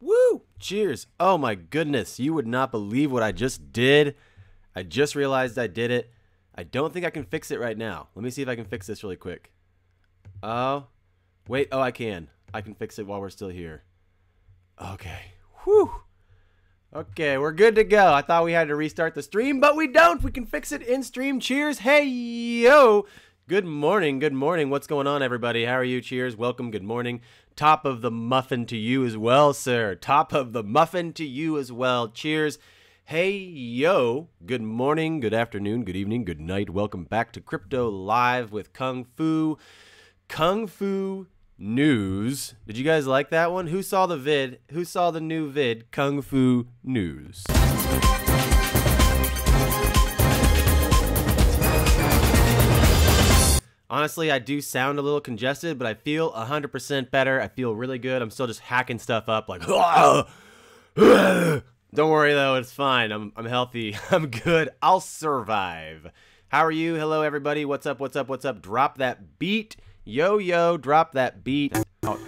Woo! Cheers. Oh my goodness. You would not believe what I just did. I just realized I did it. I don't think I can fix it right now. Let me see if I can fix this really quick. Oh. Wait. Oh, I can. I can fix it while we're still here. Okay. Whew. Okay, we're good to go. I thought we had to restart the stream, but we don't. We can fix it in stream. Cheers. Hey, yo. Good morning. Good morning. What's going on, everybody? How are you? Cheers. Welcome. Good morning. Top of the muffin to you as well, sir. Top of the muffin to you as well. Cheers. Hey, yo. Good morning, good afternoon, good evening, good night. Welcome back to Crypto Live with Kung Fu. Kung Fu News. Did you guys like that one? Who saw the vid? Who saw the new vid? Kung Fu News. Honestly, I do sound a little congested, but I feel 100% better. I feel really good. I'm still just hacking stuff up like, don't worry though, it's fine. I'm healthy. I'm good. I'll survive. How are you? Hello, everybody. What's up? What's up? What's up? Drop that beat. Yo, yo, drop that beat. Oh.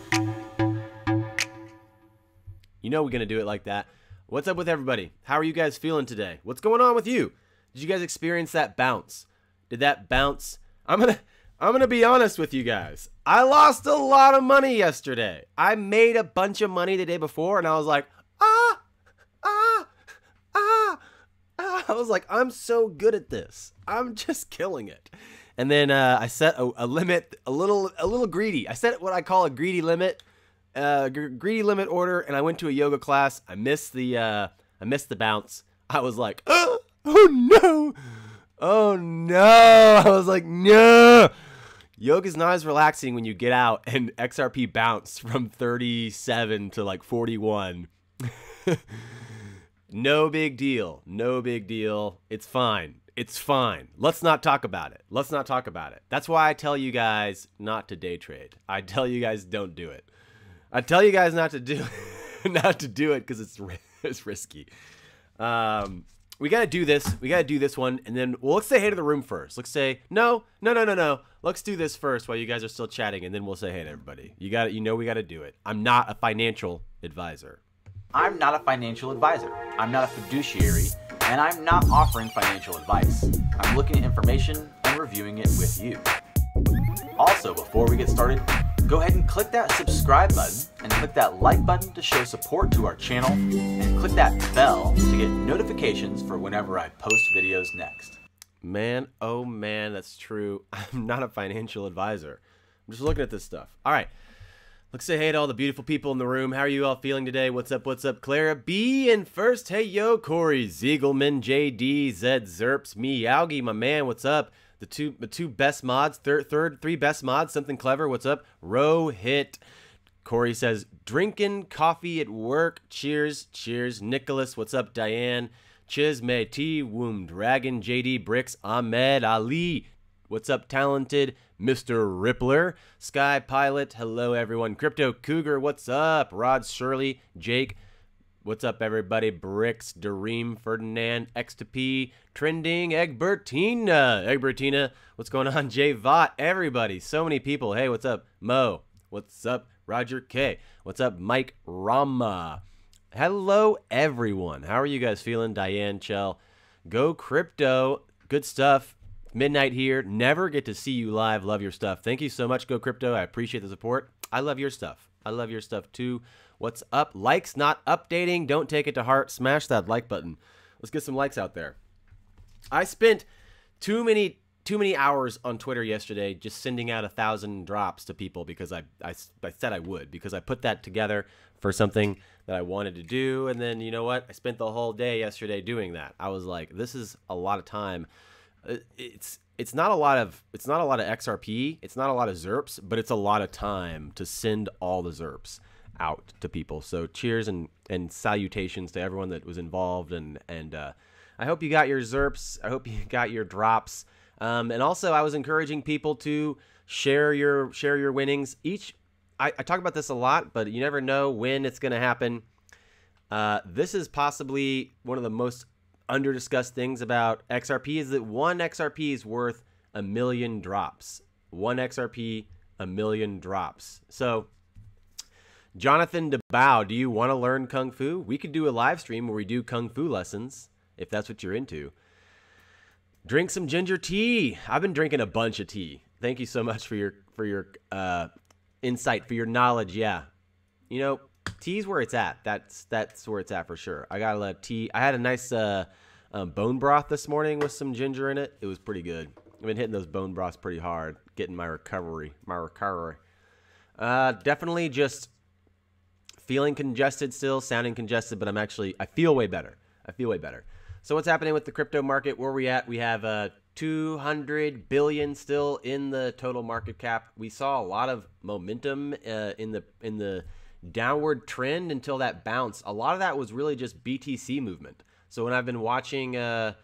You know we're going to do it like that. What's up with everybody? How are you guys feeling today? What's going on with you? Did you guys experience that bounce? Did that bounce? I'm gonna be honest with you guys. I lost a lot of money yesterday. I made a bunch of money the day before, and I was like, I was like, I'm so good at this. I'm just killing it. And then I set a limit, a little greedy. I set what I call a greedy limit, greedy limit order, and I went to a yoga class. I missed the bounce. I was like, oh no, oh no. I was like, no. Yoga's not as relaxing when you get out and XRP bounce from 37 to like 41. No big deal. No big deal. It's fine. It's fine. Let's not talk about it. Let's not talk about it. That's why I tell you guys not to day trade. I tell you guys don't do it. I tell you guys not to do it because it's risky. We got to do this. We got to do this one. And then, well, let's say hey to the room first. Let's say, no. Let's do this first while you guys are still chatting. And then we'll say hey to everybody. You got it. You know we got to do it. I'm not a financial advisor. I'm not a financial advisor. I'm not a fiduciary. And I'm not offering financial advice. I'm looking at information and reviewing it with you. Also, before we get started, go ahead and click that subscribe button and click that like button to show support to our channel, and click that bell to get notifications for whenever I post videos next. Man, oh man, that's true. I'm not a financial advisor. I'm just looking at this stuff. All right. Let's say hey to all the beautiful people in the room. How are you all feeling today? What's up? What's up? Clara B. And first, hey yo, Corey, Ziegelman, JD, Zed, Zerps, me, Yaugi, my man. What's up? The two best mods, three best mods, something clever. What's up? Rohit. Corey says, drinking coffee at work. Cheers. Cheers. Nicholas. What's up? Diane. Chisme, T. Womb, Dragon, JD, Bricks, Ahmed, Ali. What's up, talented Mr. Rippler? Sky Pilot. Hello, everyone. Crypto Cougar. What's up? Rod Shirley. Jake. What's up, everybody? Bricks, Dareem, Ferdinand, X2P, Trending, Egbertina. What's going on? Jay Vaught, everybody. So many people. Hey, what's up? Mo. What's up? Roger K. What's up? Mike Rama. Hello, everyone. How are you guys feeling? Diane, Chell. Go Crypto. Good stuff. Midnight here. Never get to see you live. Love your stuff. Thank you so much, Go Crypto. I appreciate the support. I love your stuff. I love your stuff, too. What's up? Likes not updating. Don't take it to heart. Smash that like button. Let's get some likes out there. I spent too many hours on Twitter yesterday just sending out 1,000 drops to people because I said I would, because I put that together for something that I wanted to do. And then, you know what? I spent the whole day yesterday doing that. I was like, this is a lot of time. It's not a lot of XRP. It's not a lot of ZERPs, but it's a lot of time to send all the ZERPs out to people. So cheers and salutations to everyone that was involved, and I hope you got your ZERPs. I hope you got your drops. And also, I was encouraging people to share your winnings. I talk about this a lot, but you never know when it's going to happen. This is possibly one of the most under-discussed things about XRP is that one XRP is worth 1 million drops. One XRP, 1 million drops. So, Jonathan DeBow, do you want to learn Kung Fu? We could do a live stream where we do Kung Fu lessons, if that's what you're into. Drink some ginger tea. I've been drinking a bunch of tea. Thank you so much for your insight, for your knowledge. Yeah, you know, tea's where it's at. That's where it's at for sure. I got a lot of tea. I had a nice bone broth this morning with some ginger in it. It was pretty good. I've been hitting those bone broths pretty hard, getting my recovery. Definitely just feeling congested still, sounding congested, but I feel way better. So what's happening with the crypto market? Where are we at? We have 200 billion still in the total market cap. We saw a lot of momentum in the downward trend until that bounce. A lot of that was really just BTC movement. So when I've been watching, I've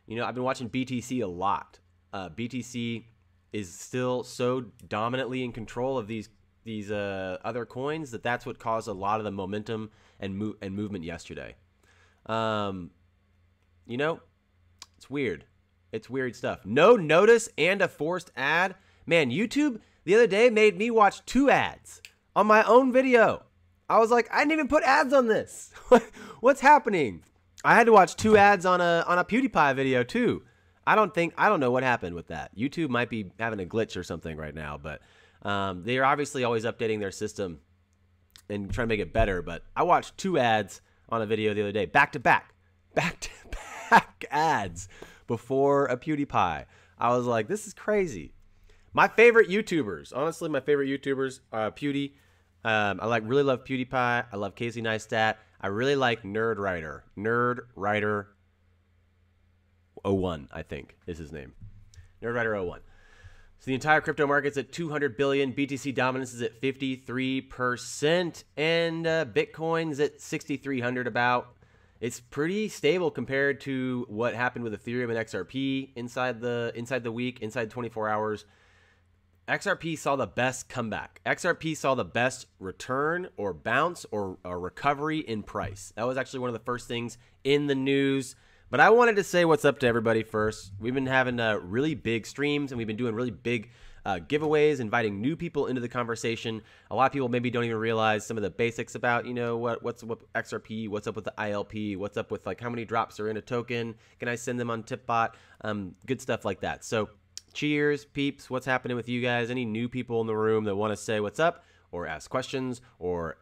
been watching BTC a lot. BTC is still so dominantly in control of these other coins that's what caused a lot of the momentum and movement yesterday. It's weird. It's weird stuff. No notice and a forced ad. Man, YouTube the other day made me watch 2 ads on my own video. I was like, I didn't even put ads on this. What's happening? I had to watch 2 ads on a PewDiePie video too. I don't know what happened with that. YouTube might be having a glitch or something right now, but they are obviously always updating their system and trying to make it better. But I watched 2 ads on a video the other day, back to back ads before a PewDiePie. I was like, this is crazy. My favorite YouTubers, honestly, Pewdie. Really love PewDiePie. I love Casey Neistat. I really like Nerdwriter 01, I think is his name. Nerdwriter 01. So the entire crypto market's at 200 billion. BTC dominance is at 53%, and Bitcoin's at 6,300 about. It's pretty stable compared to what happened with Ethereum and XRP inside the week, inside 24 hours. XRP saw the best comeback. XRP saw the best return or bounce or recovery in price. That was actually one of the first things in the news. But I wanted to say what's up to everybody first. We've been having really big streams, and we've been doing really big giveaways, inviting new people into the conversation. A lot of people maybe don't even realize some of the basics about, what's up with XRP, what's up with the ILP, what's up with like how many drops are in a token, can I send them on Tipbot, good stuff like that. So cheers, peeps. What's happening with you guys? Any new people in the room that want to say what's up or ask questions or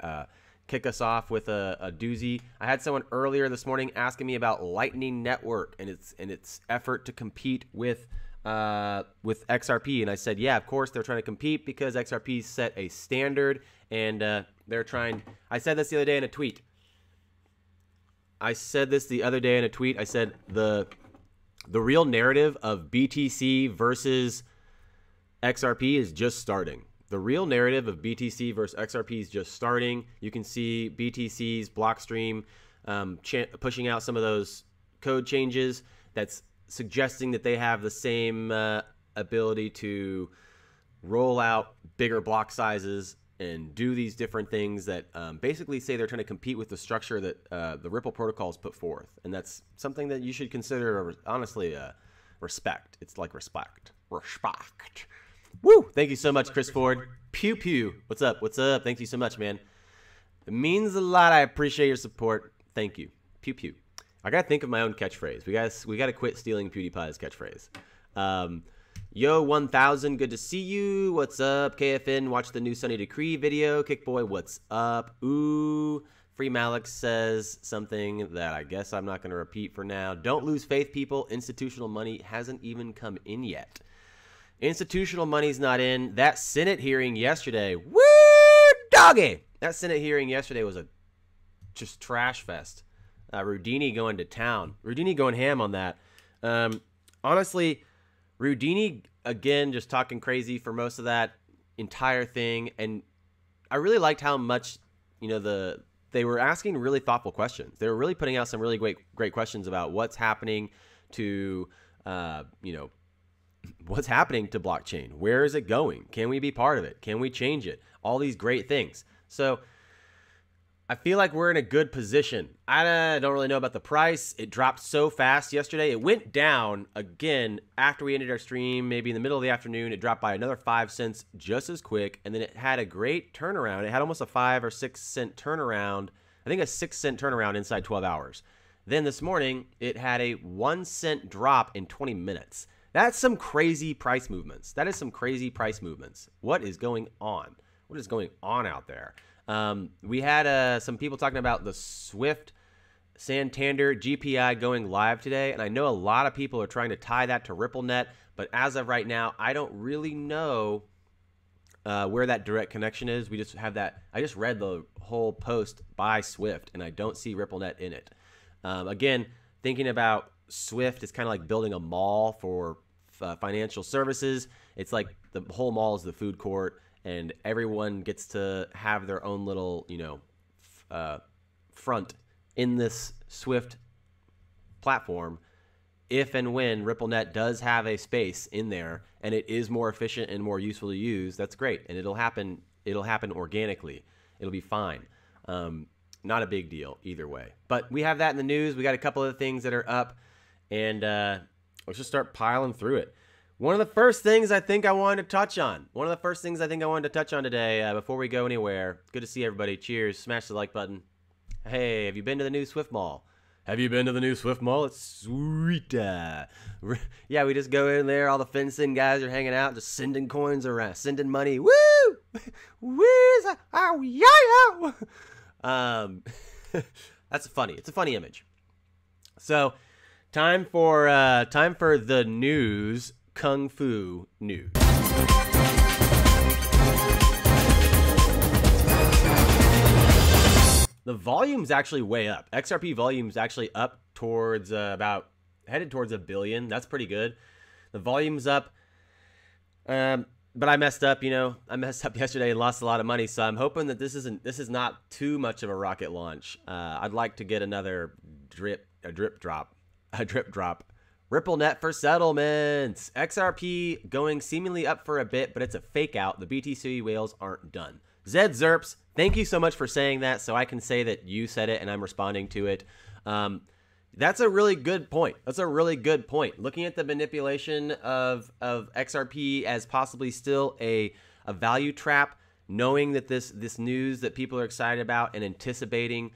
kick us off with a doozy? I had someone earlier this morning asking me about Lightning Network and its effort to compete with XRP, and I said, yeah, of course they're trying to compete because XRP set a standard, and they're trying. I said this the other day in a tweet. I said the real narrative of BTC versus XRP is just starting. The real narrative of BTC versus XRP is just starting. You can see BTC's Blockstream pushing out some of those code changes that's suggesting that they have the same ability to roll out bigger block sizes and do these different things that basically say they're trying to compete with the structure that the Ripple protocols put forth. And that's something that you should consider, honestly, respect. It's like respect. Woo! Thank you so much, Chris Ford. Pew pew. What's up? What's up? Thank you so much, man. It means a lot. I appreciate your support. Thank you. Pew pew. I gotta think of my own catchphrase. We gotta quit stealing PewDiePie's catchphrase. Yo 1000, good to see you. What's up? KFN, watch the new Sunny Decree video. Kickboy, what's up? Ooh. Free Malik says something that I guess I'm not gonna repeat for now. Don't lose faith, people. Institutional money hasn't even come in yet. Institutional money's not in. That Senate hearing yesterday, woo doggy! That Senate hearing yesterday was a just trash fest. Roubini going to town. Roubini going ham on that. Honestly, Roubini, again, just talking crazy for most of that entire thing. And I really liked how much, they were asking really thoughtful questions. They were really putting out some really great questions about what's happening to, what's happening to blockchain? Where is it going? Can we be part of it? Can we change it? All these great things. So I feel like we're in a good position. I don't really know about the price. It dropped so fast yesterday. It went down again after we ended our stream, maybe in the middle of the afternoon. It dropped by another 5 cents just as quick, and then it had a great turnaround. It had almost a 5 or 6 cent turnaround. I think a 6 cent turnaround inside 12 hours. Then this morning, it had a 1 cent drop in 20 minutes. That's some crazy price movements. That is some crazy price movements. What is going on? What is going on out there? We had some people talking about the SWIFT Santander GPI going live today, and I know a lot of people are trying to tie that to RippleNet, but as of right now, I don't really know where that direct connection is. We just have that. I just read the whole post by SWIFT, and I don't see RippleNet in it. Again, thinking about SWIFT, it's kind of like building a mall for financial services. It's like the whole mall is the food court, and everyone gets to have their own little, front in this SWIFT platform. If and when RippleNet does have a space in there and it is more efficient and more useful to use, that's great, and it'll happen. It'll happen organically. It'll be fine. Not a big deal either way. But we have that in the news. We got a couple of things that are up, and let's just start piling through it. One of the first things I think I wanted to touch on. Today before we go anywhere. Good to see everybody. Cheers. Smash the like button. Hey, have you been to the new Swift Mall? It's sweet. Yeah, we just go in there. All the fencing guys are hanging out, just sending coins around, sending money. Woo! Woo! Oh, yeah! That's funny. It's a funny image. So, time for the news. Kung Fu news. The volume's actually way up. XRP volume's actually up towards headed towards 1 billion. That's pretty good. The volume's up. But I messed up, I messed up yesterday and lost a lot of money. So I'm hoping that this is not too much of a rocket launch. I'd like to get another drip drop. RippleNet for settlements. XRP going seemingly up for a bit, but it's a fake out. The BTC whales aren't done. Zed Zerps, thank you so much for saying that, so I can say that you said it and I'm responding to it. That's a really good point. Looking at the manipulation of XRP as possibly still a value trap, knowing that this news that people are excited about and anticipating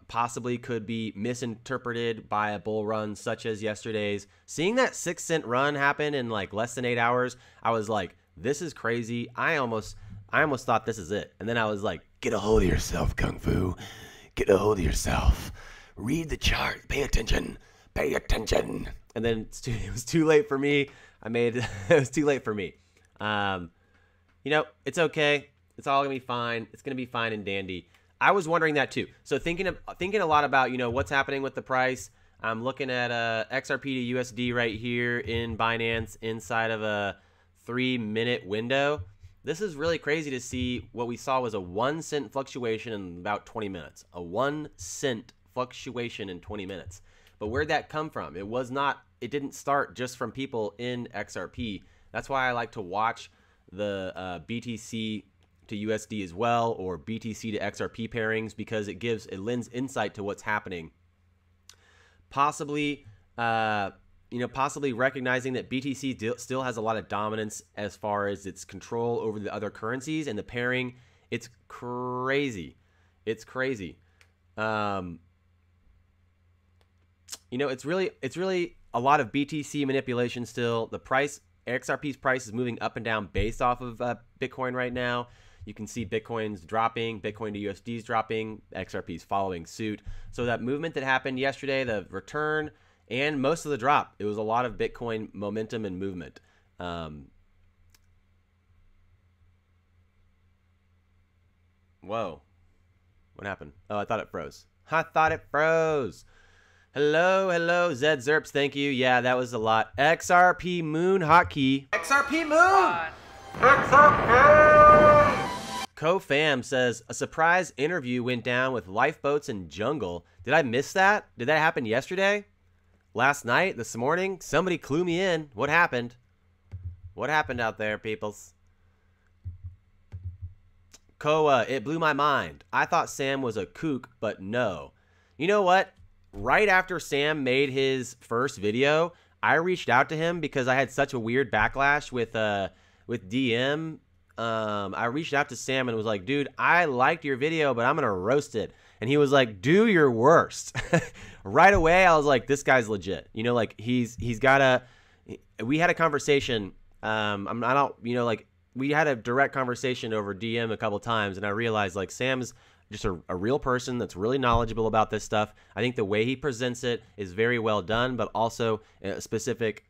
possibly could be misinterpreted by a bull run such as yesterday's. Seeing that 6 cent run happen in like less than 8 hours, I was like, this is crazy. I almost thought this is it. And then I was like, get a hold of yourself, Kung Fu. Get a hold of yourself. Read the chart. Pay attention. And then it was too late for me. It was too late for me. It's okay. It's all gonna be fine. It's gonna be fine and dandy. I was wondering that too. So thinking a lot about what's happening with the price. I'm looking at XRP to USD right here in Binance inside of a 3-minute window. This is really crazy to see. What we saw was a 1 cent fluctuation in about 20 minutes. A 1 cent fluctuation in 20 minutes. But where'd that come from? It didn't start just from people in XRP. That's why I like to watch the BTC to USD as well, or BTC to XRP pairings, because it lends insight to what's happening. Possibly recognizing that BTC still has a lot of dominance as far as its control over the other currencies and the pairing. It's crazy. It's really a lot of BTC manipulation still. The price, XRP's price, is moving up and down based off of Bitcoin right now. You can see Bitcoin's dropping, Bitcoin to USD is dropping, XRP's following suit. So that movement that happened yesterday, the return and most of the drop, it was a lot of Bitcoin momentum and movement. Whoa. What happened? Oh, I thought it froze. Hello, Zed Zerps, thank you. Yeah, that was a lot. XRP Moon hotkey. XRP Moon! CoFam says, a surprise interview went down with lifeboats and jungle. Did I miss that? Did that happen yesterday? Last night? This morning? Somebody clue me in. What happened? What happened out there, peoples? Koa, it blew my mind. I thought Sam was a kook, but no. You know what? Right after Sam made his first video, I reached out to him because I had such a weird backlash with DM. I reached out to Sam and was like, dude, I liked your video, but I'm going to roast it. And he was like, do your worst. Right away, I was like, this guy's legit. You know, like he's got a, we had a conversation. We had a direct conversation over DM a couple times, and I realized like Sam's just a real person that's really knowledgeable about this stuff. I think the way he presents it is very well done, but also a specific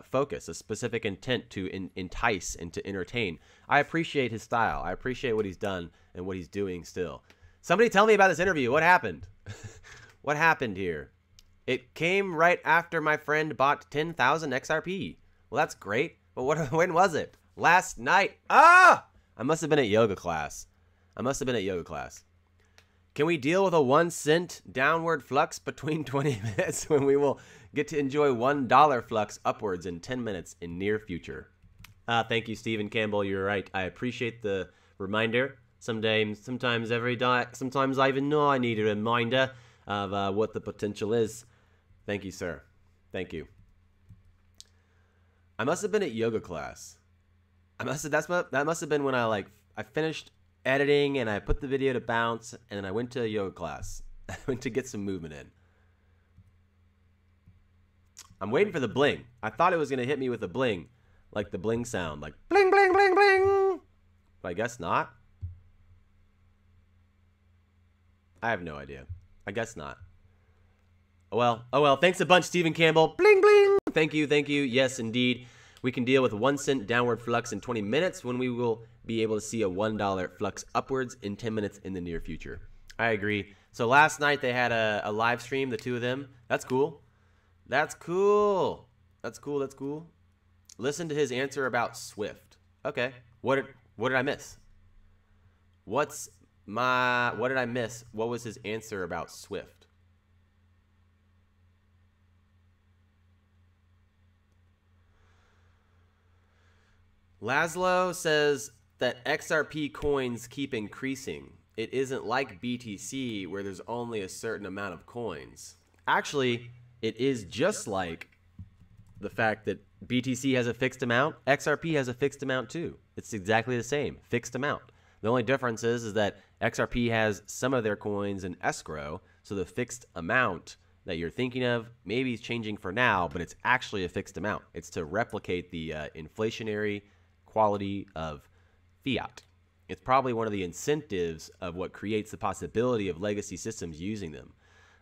focus, a specific intent to entice and to entertain. I appreciate his style. I appreciate what he's done and what he's doing still. Somebody tell me about this interview. What happened? What happened here? It came right after my friend bought 10,000 XRP. Well, that's great. But when was it? Last night. Ah! I must have been at yoga class. Can we deal with a 1 cent downward flux between 20 minutes when we will get to enjoy $1 flux upwards in 10 minutes in near future? Thank you, Stephen Campbell. You're right. I appreciate the reminder. Sometimes every day, sometimes I even know I need a reminder of what the potential is. Thank you, sir. Thank you. I must have been at yoga class. That must have been when I finished editing and I put the video to bounce and then I went to a yoga class. I went to get some movement in. I'm waiting for the bling. I thought it was going to hit me with a bling, like the bling sound, like bling, bling, bling, bling. But I guess not. I have no idea. I guess not. Oh well. Thanks a bunch, Stephen Campbell. Bling, bling. Thank you. Yes, indeed. We can deal with a 1 cent downward flux in 20 minutes when we will be able to see a $1 flux upwards in 10 minutes in the near future. I agree. So last night they had a live stream, the two of them. That's cool. That's cool. Listen to his answer about SWIFT. Okay. What did I miss? What did I miss? What was his answer about SWIFT? Laszlo says that XRP coins keep increasing. It isn't like BTC where there's only a certain amount of coins. Actually, it is just like the fact that BTC has a fixed amount. XRP has a fixed amount too. It's exactly the same, fixed amount. The only difference is that XRP has some of their coins in escrow, so the fixed amount that you're thinking of maybe is changing for now, but it's actually a fixed amount. It's to replicate the inflationary quality of fiat. It's probably one of the incentives of what creates the possibility of legacy systems using them.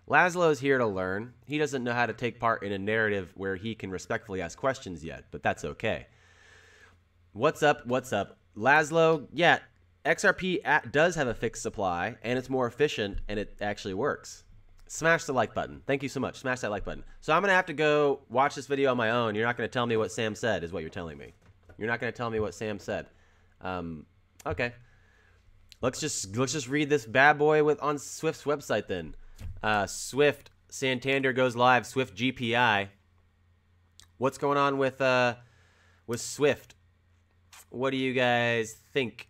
Laszlo's here to learn. He doesn't know how to take part in a narrative where he can respectfully ask questions yet, but that's okay. What's up? Laszlo, yeah, XRP does have a fixed supply, and it's more efficient, and it actually works. Smash the like button. Thank you so much. Smash that like button. So I'm going to have to go watch this video on my own. You're not going to tell me what Sam said is what you're telling me. You're not going to tell me what Sam said. Okay. Let's just read this bad boy on Swift's website then. Swift, Santander goes live. Swift GPI. What's going on with Swift? What do you guys think?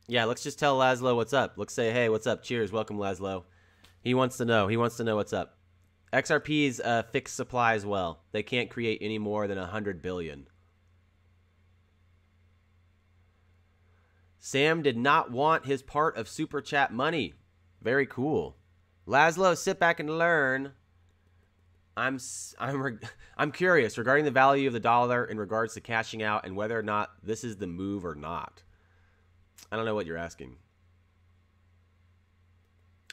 Yeah, let's just tell Laszlo what's up. Let's say, hey, what's up? Cheers. Welcome, Laszlo. He wants to know. He wants to know what's up. XRP's fixed supply as well. They can't create any more than 100 billion. Sam did not want his part of Super Chat money. Very cool. Laszlo, sit back and learn. I'm curious regarding the value of the dollar in regards to cashing out and whether or not this is the move or not. I don't know what you're asking.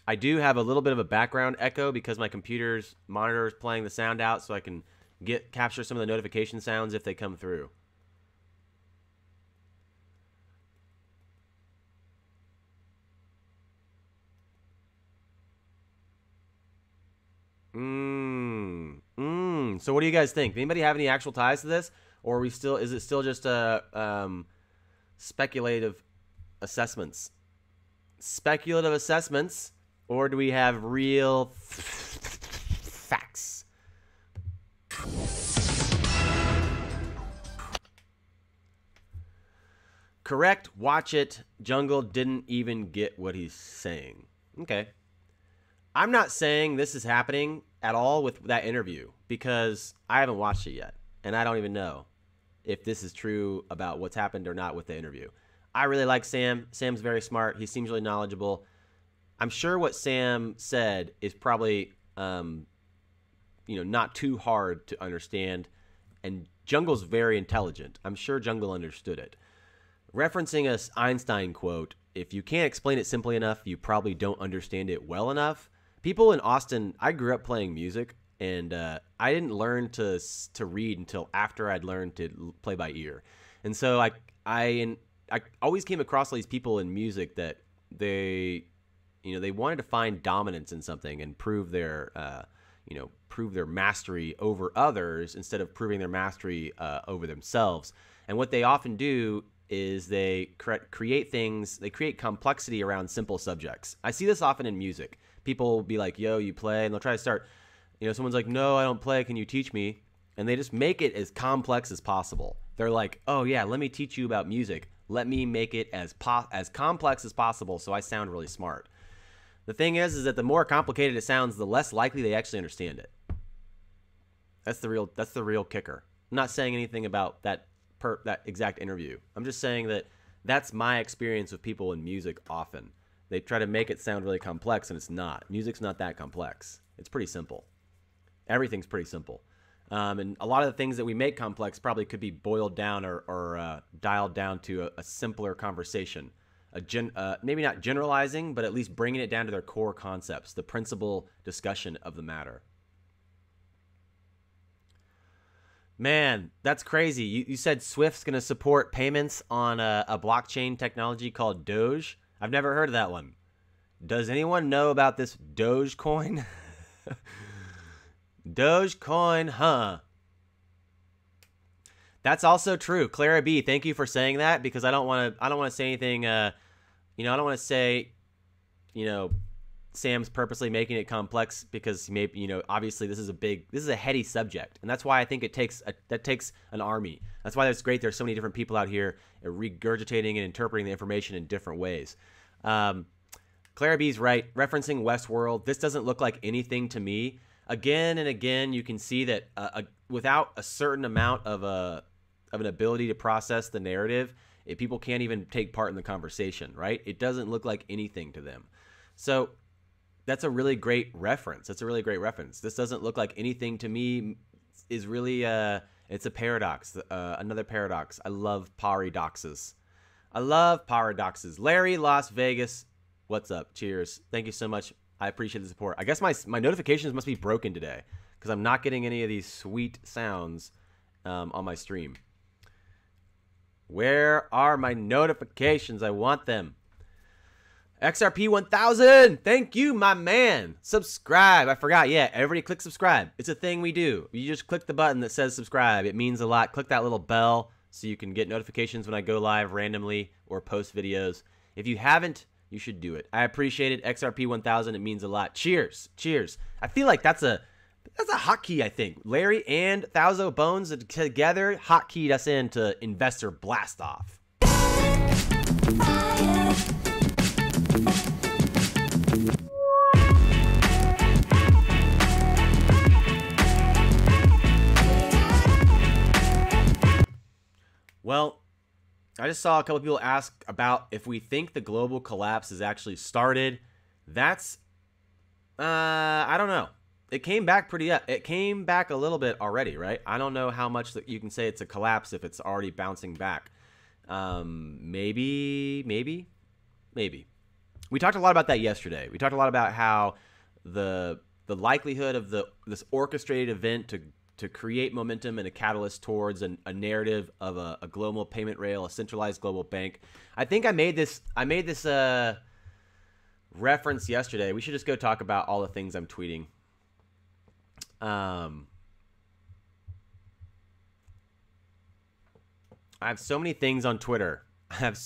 I do have a little bit of a background echo because my computer's monitor is playing the sound out, so I can capture some of the notification sounds if they come through. So what do you guys think? Anybody have any actual ties to this, or is it still just speculative assessments? Speculative assessments, or do we have real facts? Correct. Watch it. Jungle didn't even get what he's saying. Okay. I'm not saying this is happening at all with that interview because I haven't watched it yet. And I don't even know if this is true about what's happened or not with the interview. I really like Sam. Sam's very smart. He seems really knowledgeable. I'm sure what Sam said is probably, not too hard to understand. And Jungle's very intelligent. I'm sure Jungle understood it. Referencing a Einstein quote, if you can't explain it simply enough, you probably don't understand it well enough. People in Austin, I grew up playing music, and I didn't learn to read until after I'd learned to play by ear. And so I always came across all these people in music that they wanted to find dominance in something and prove their mastery over others instead of proving their mastery over themselves. And what they often do is they create complexity around simple subjects. I see this often in music. People will be like, yo, you play? And they'll try to start, someone's like, no, I don't play. Can you teach me? And they just make it as complex as possible. They're like, oh, yeah, let me teach you about music. Let me make it as complex as possible so I sound really smart. The thing is that the more complicated it sounds, the less likely they actually understand it. That's the real kicker. I'm not saying anything about that exact interview. I'm just saying that that's my experience with people in music often. They try to make it sound really complex, and it's not. Music's not that complex. It's pretty simple. Everything's pretty simple. And a lot of the things that we make complex probably could be boiled down or dialed down to a simpler conversation. Maybe not generalizing, but at least bringing it down to their core concepts, the principal discussion of the matter. Man, that's crazy. You said Swift's going to support payments on a blockchain technology called Doge. I've never heard of that one. Does anyone know about this Dogecoin? Dogecoin, huh? That's also true. Clara B, thank you for saying that, because I don't want to say anything. I don't want to say, Sam's purposely making it complex because maybe, obviously this is a heady subject, and that's why I think that takes an army. That's why it's great there's so many different people out here regurgitating and interpreting the information in different ways. Clara B's right. Referencing Westworld, this doesn't look like anything to me. Again and again, you can see that without a certain amount of an ability to process the narrative, people can't even take part in the conversation, right? It doesn't look like anything to them. So that's a really great reference. This doesn't look like anything to me is really, it's a paradox, another paradox. I love paradoxes. Larry, Las Vegas, what's up? Cheers. Thank you so much. I appreciate the support. I guess my notifications must be broken today because I'm not getting any of these sweet sounds on my stream. Where are my notifications? I want them. XRP 1000. Thank you, my man. Subscribe. I forgot. Yeah, everybody click subscribe. It's a thing we do. You just click the button that says subscribe. It means a lot. Click that little bell so you can get notifications when I go live randomly or post videos. If you haven't, you should do it. I appreciate it. XRP 1000. It means a lot. Cheers. Cheers. I feel like that's a hotkey, I think. Larry and Thouso Bones together hotkeyed us into Investor Blast Off. Well, I just saw a couple people ask about if we think the global collapse has actually started. That's, I don't know. It came back it came back a little bit already, right? I don't know how much that you can say it's a collapse if it's already bouncing back. Maybe. We talked a lot about that yesterday. We talked a lot about how the likelihood of this orchestrated event to create momentum and a catalyst towards a narrative of a global payment rail, a centralized global bank. I think I made this reference yesterday. We should just go talk about all the things I'm tweeting. I have so many things on Twitter. That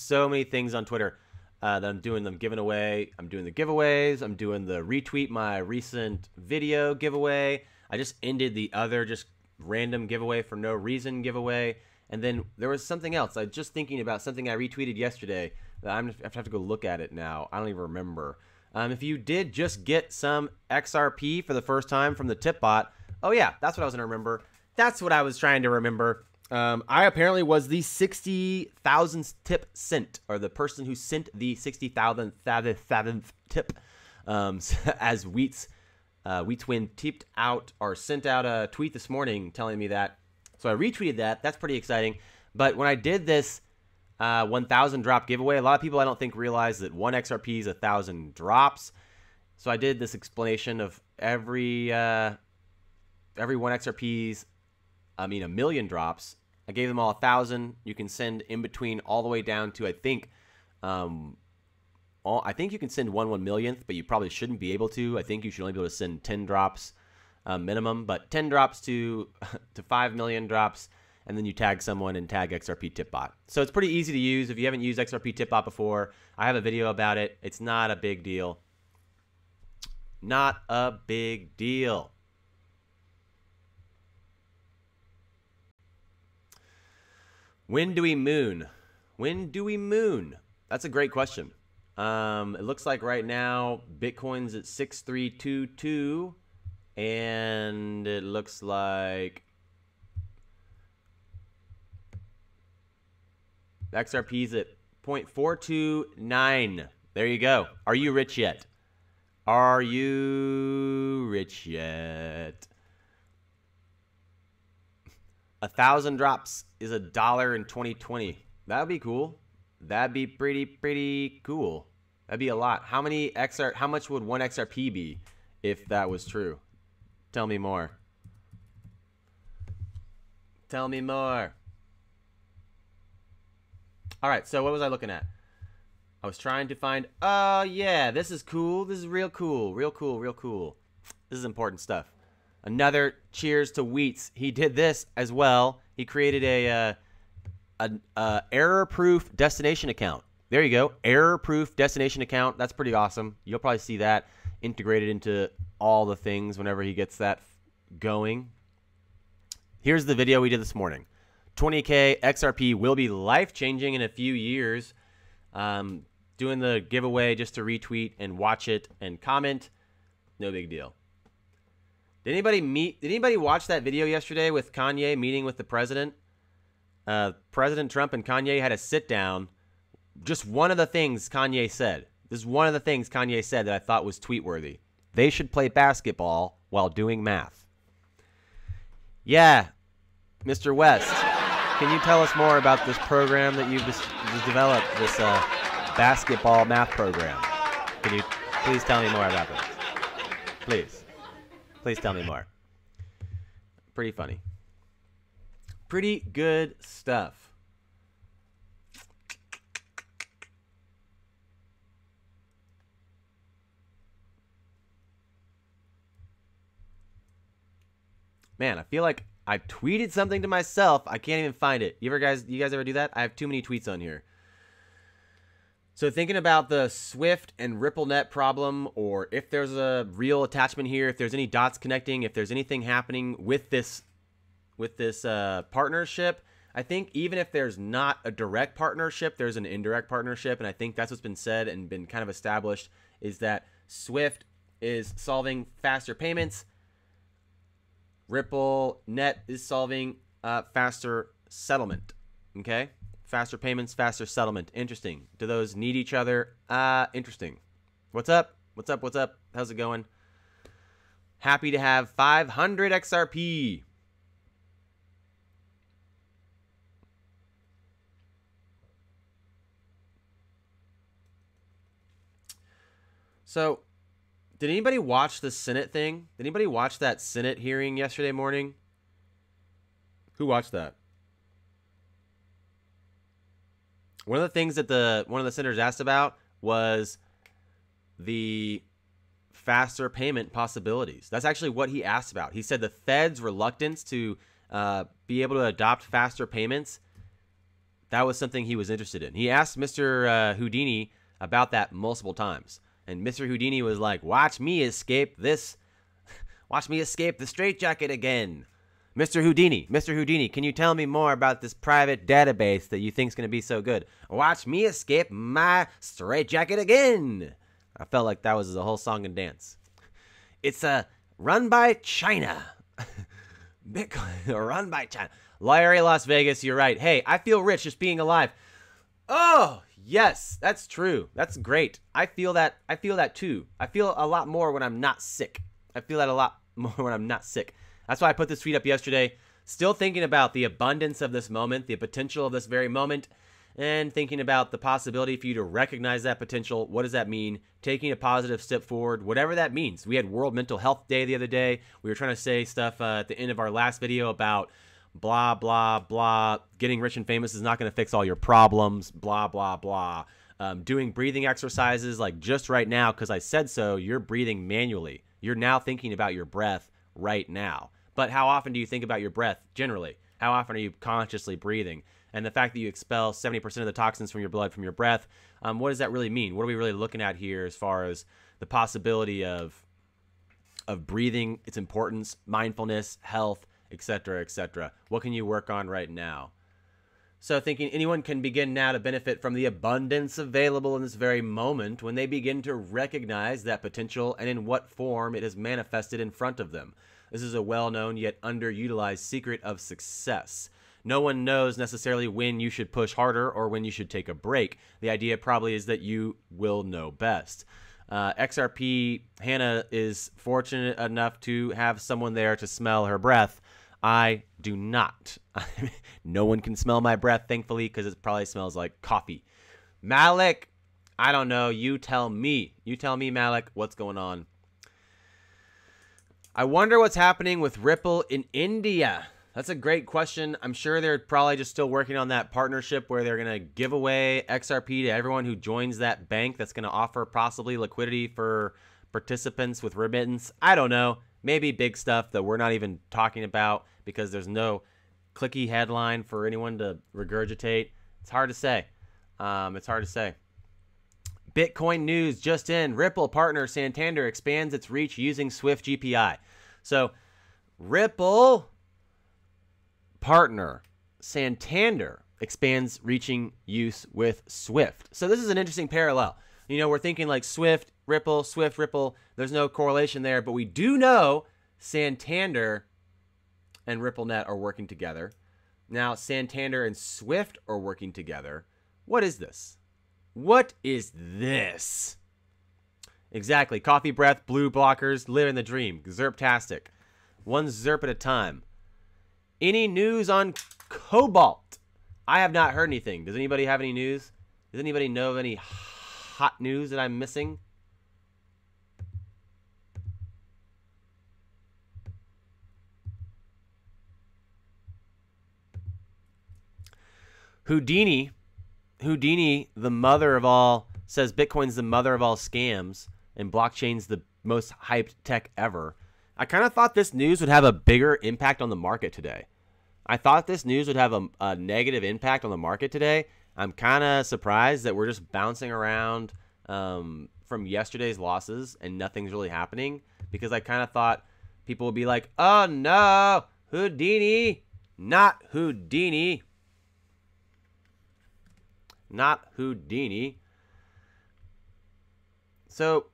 I'm doing them giving away. I'm doing the giveaways. I'm doing the retweet my recent video giveaway. I just ended the other just random giveaway for no reason giveaway. And then there was something else. I was just thinking about something I retweeted yesterday. I have to go look at it now. I don't even remember. If you did just get some XRP for the first time from the tip bot, oh yeah, that's what I was going to remember. That's what I was trying to remember. I apparently was the 60,000th tip sent, or the person who sent the 60,000th tip, as Wheatswin tipped out or sent out a tweet this morning telling me that. So I retweeted that. That's pretty exciting. But when I did this 1,000 drop giveaway, a lot of people I don't think realize that 1 XRP is 1,000 drops. So I did this explanation of every 1 XRP's, a million drops. I gave them all 1,000. You can send in between all the way down to, I think you can send 1/1,000,000th, but you probably shouldn't be able to. I think you should only be able to send 10 drops minimum, but 10 drops to 5 million drops, and then you tag someone and tag XRP Tipbot. So it's pretty easy to use. If you haven't used XRP Tipbot before, I have a video about it. It's not a big deal. Not a big deal. When do we moon? When do we moon? That's a great question. It looks like right now Bitcoin's at 6,322, and it looks like XRP's at 0.429. There you go. Are you rich yet? Are you rich yet? 1,000 drops is $1 in 2020. That would be cool. That'd be pretty cool. That'd be a lot. How much would 1 XRP be if that was true? Tell me more. Tell me more. All right, so what was I looking at? I was trying to find, oh yeah, this is cool. This is real cool. Real cool, real cool. This is important stuff. Another cheers to Wheats. He did this as well. He created an error-proof destination account. There you go. Error-proof destination account. That's pretty awesome. You'll probably see that integrated into all the things whenever he gets that going. Here's the video we did this morning. 20K XRP will be life-changing in a few years. Doing the giveaway just to retweet and watch it and comment. No big deal. Did anybody watch that video yesterday with Kanye meeting with the president? President Trump and Kanye had a sit down. Just one of the things Kanye said. This is one of the things Kanye said that I thought was tweet worthy. They should play basketball while doing math. Yeah, Mr. West, can you tell us more about this program that you've just developed, this basketball math program? Can you please tell me more about this? Please. Please tell me more. Pretty funny. Pretty good stuff. Man, I feel like I tweeted something to myself. I can't even find it. You guys ever do that? I have too many tweets on here. So thinking about the SWIFT and RippleNet problem, or if there's a real attachment here, if there's any dots connecting, if there's anything happening with this partnership, I think even if there's not a direct partnership, there's an indirect partnership, and I think that's what's been said and been kind of established, is that SWIFT is solving faster payments, RippleNet is solving faster settlement. Okay? Faster payments, faster settlement. Interesting. Do those need each other? Interesting. What's up? What's up? What's up? How's it going? Happy to have 500 XRP. So, did anybody watch the Senate thing? Did anybody watch that Senate hearing yesterday morning? Who watched that? One of the things that one of the senators asked about was the faster payment possibilities. That's actually what he asked about. He said the Fed's reluctance to be able to adopt faster payments, that was something he was interested in. He asked Mr. Houdini about that multiple times. And Mr. Houdini was like, watch me escape this. Watch me escape the straitjacket again. Mr. Houdini, can you tell me more about this private database that you think is going to be so good? Watch me escape my straitjacket again. I felt like that was a whole song and dance. It's run by China. Bitcoin run by China. Larry, Las Vegas, you're right. Hey, I feel rich just being alive. Oh, yes, that's true. That's great. I feel that too. I feel a lot more when I'm not sick. I feel that a lot more when I'm not sick. That's why I put this tweet up yesterday. Still thinking about the abundance of this moment, the potential of this very moment, and thinking about the possibility for you to recognize that potential. What does that mean? Taking a positive step forward, whatever that means. We had World Mental Health Day the other day. We were trying to say stuff at the end of our last video about blah, blah, blah. Getting rich and famous is not going to fix all your problems, blah, blah, blah. Doing breathing exercises like just right now, because I said so, you're breathing manually. You're now thinking about your breath right now. But how often do you think about your breath generally? How often are you consciously breathing? And the fact that you expel 70% of the toxins from your blood from your breath, what does that really mean? What are we really looking at here as far as the possibility of breathing, its importance, mindfulness, health, etc., etc.? What can you work on right now? So thinking anyone can begin now to benefit from the abundance available in this very moment when they begin to recognize that potential and in what form it is manifested in front of them. This is a well-known yet underutilized secret of success. No one knows necessarily when you should push harder or when you should take a break. The idea probably is that you will know best. XRP Hannah is fortunate enough to have someone there to smell her breath. I do not. No one can smell my breath, thankfully, because it probably smells like coffee. Malik, I don't know. You tell me. You tell me, Malik, what's going on. I wonder what's happening with Ripple in India. That's a great question. I'm sure they're probably just still working on that partnership where they're going to give away XRP to everyone who joins that bank that's going to offer possibly liquidity for participants with remittance. I don't know. Maybe big stuff that we're not even talking about because there's no clicky headline for anyone to regurgitate. It's hard to say. It's hard to say. Bitcoin news just in. Ripple partner Santander expands its reach using SWIFT GPI. So Ripple partner Santander expands reaching use with SWIFT. So this is an interesting parallel. You know, we're thinking like SWIFT, Ripple. There's no correlation there, but we do know Santander and RippleNet are working together. Now Santander and SWIFT are working together. What is this? What is this? Exactly. Coffee breath, blue blockers, living the dream. Zerptastic. One zerp at a time. Any news on Cobalt? I have not heard anything. Does anybody have any news? Does anybody know of any hot news that I'm missing? Houdini, the mother of all, says Bitcoin's the mother of all scams and blockchain's the most hyped tech ever. I kind of thought this news would have a bigger impact on the market today. I thought this news would have a negative impact on the market today. I'm kind of surprised that we're just bouncing around from yesterday's losses and nothing's really happening, because I kind of thought people would be like, oh no, Houdini, not Houdini. Not Houdini. So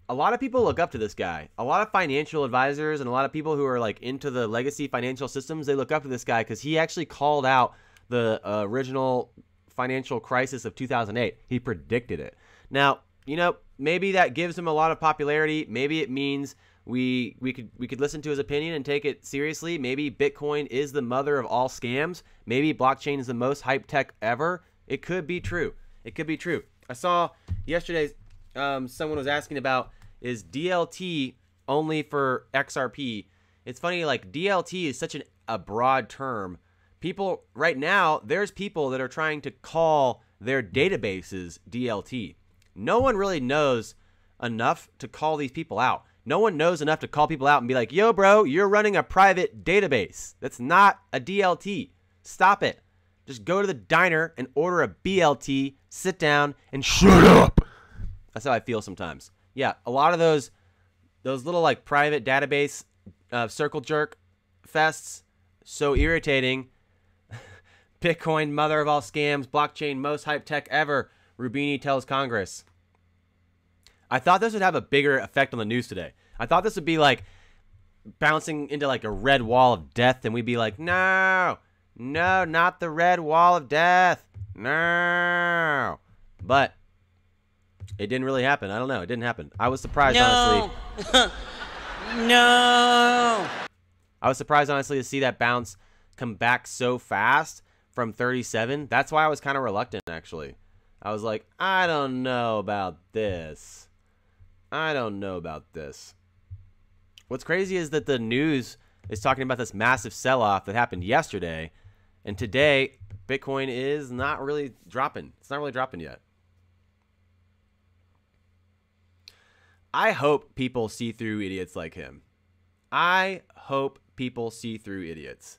a lot of people look up to this guy. A lot of financial advisors and a lot of people who are like into the legacy financial systems, they look up to this guy because he actually called out the original financial crisis of 2008. He predicted it. Now, you know, maybe that gives him a lot of popularity. Maybe it means we could listen to his opinion and take it seriously. Maybe Bitcoin is the mother of all scams. Maybe blockchain is the most hyped tech ever. It could be true. It could be true. I saw yesterday someone was asking about, is DLT only for XRP? It's funny, like DLT is such a broad term. People right now, there's people that are trying to call their databases DLT. No one really knows enough to call these people out. No one knows enough to call people out and be like, yo, bro, you're running a private database. That's not a DLT. Stop it. Just go to the diner and order a BLT, sit down, and shut up. That's how I feel sometimes. Yeah, a lot of those little like private database circle jerk fests, So irritating. Bitcoin, mother of all scams, blockchain, most hype tech ever, Roubini tells Congress. I thought this would have a bigger effect on the news today. I thought this would be like bouncing into like a red wall of death, and we'd be like, no, not the red wall of death. No. But it didn't really happen. I don't know. It didn't happen. I was surprised, honestly. No. I was surprised, honestly, to see that bounce come back so fast from 37. That's why I was kind of reluctant, actually. I was like, I don't know about this. What's crazy is that the news is talking about this massive sell-off that happened yesterday, and today Bitcoin is not really dropping. It's not really dropping yet. I hope people see through idiots like him. I hope people see through idiots.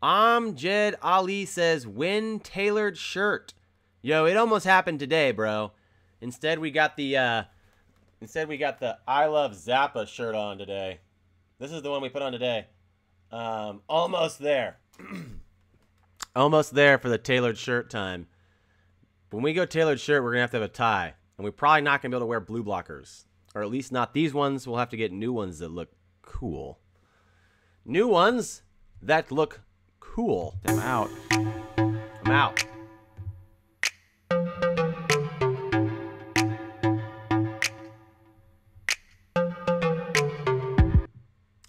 Amjad Ali says, win tailored shirt. Yo, it almost happened today, bro. Instead, we got the I Love Zappa shirt on today. This is the one we put on today. Almost there. Almost there for the tailored shirt time. When we go tailored shirt, we're going to have a tie. And we're probably not going to be able to wear blue blockers. Or at least not these ones. We'll have to get new ones that look cool. New ones that look cool. I'm out. I'm out.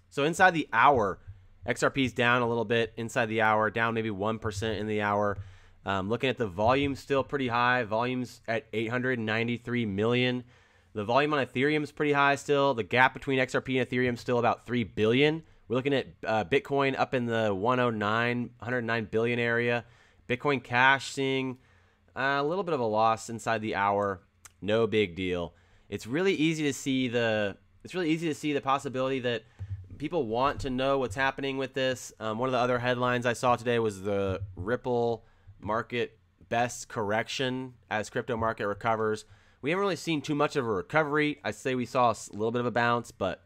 So inside the hour, XRP's down a little bit inside the hour, down maybe 1% in the hour. Looking at the volume, still pretty high. Volume's at 893 million. The volume on Ethereum is pretty high still. The gap between XRP and Ethereum is still about 3 billion. We're looking at Bitcoin up in the 109 billion area. Bitcoin Cash seeing a little bit of a loss inside the hour. No big deal. It's really easy to see the possibility that people want to know what's happening with this. One of the other headlines I saw today was the Ripple market best correction as crypto market recovers. We haven't really seen too much of a recovery. I'd say we saw a little bit of a bounce, but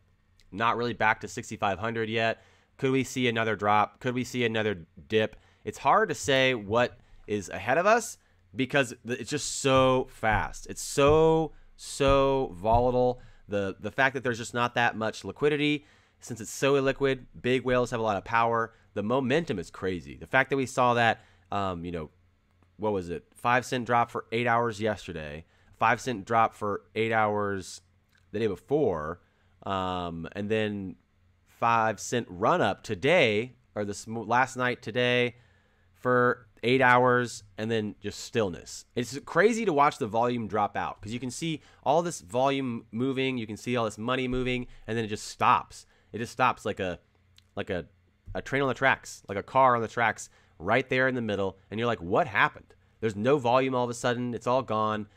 not really back to 6,500 yet. Could we see another drop? Could we see another dip? It's hard to say what is ahead of us because it's just so fast. It's so volatile. The fact that there's just not that much liquidity, since it's so illiquid, big whales have a lot of power. The momentum is crazy. The fact that we saw that, what was it? 5-cent drop for 8 hours yesterday. 5-cent drop for 8 hours the day before, and then 5-cent run up today, or this last night today, for 8 hours, and then just stillness. It's crazy to watch the volume drop out because you can see all this volume moving, you can see all this money moving, and then it just stops. It just stops like a train on the tracks, like a car on the tracks, right there in the middle, and you're like, what happened? There's no volume all of a sudden. It's all gone.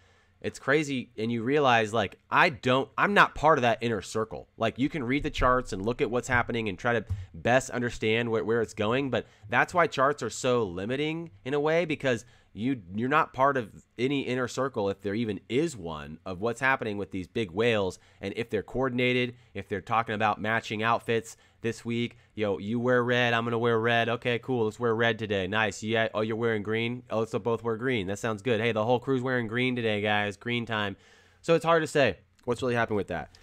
It's crazy, and you realize, like, I'm not part of that inner circle. Like, you can read the charts and look at what's happening and try to best understand where it's going, but that's why charts are so limiting in a way, because you're not part of any inner circle, if there even is one, of what's happening with these big whales, and if they're coordinated, if they're talking about matching outfits this week. You wear red, I'm gonna wear red. Okay, cool, let's wear red today. Nice. Yeah. Oh, you're wearing green. Oh, let's both wear green. That sounds good. Hey, the whole crew's wearing green today, guys. Green time. So it's hard to say what's really happening with that.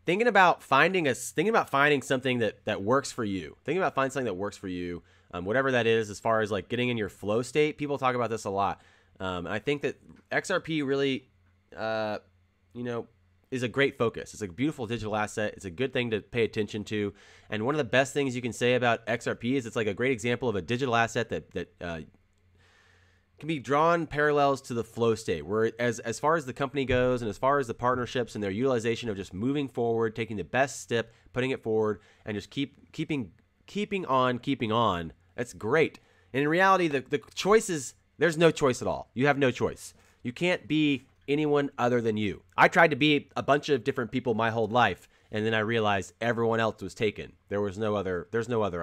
Thinking about finding something that works for you. Thinking about finding something that works for you. Whatever that is, as far as like getting in your flow state. People talk about this a lot. And I think that XRP really, is a great focus. It's a beautiful digital asset. It's a good thing to pay attention to. And one of the best things you can say about XRP is it's like a great example of a digital asset that can be drawn parallels to the flow state, where as far as the company goes and as far as the partnerships and their utilization of just moving forward, taking the best step, putting it forward, and just keeping on. That's great. And in reality, the choice is, there's no choice at all. You have no choice. You can't be anyone other than you. I tried to be a bunch of different people my whole life, and then I realized everyone else was taken. There's no other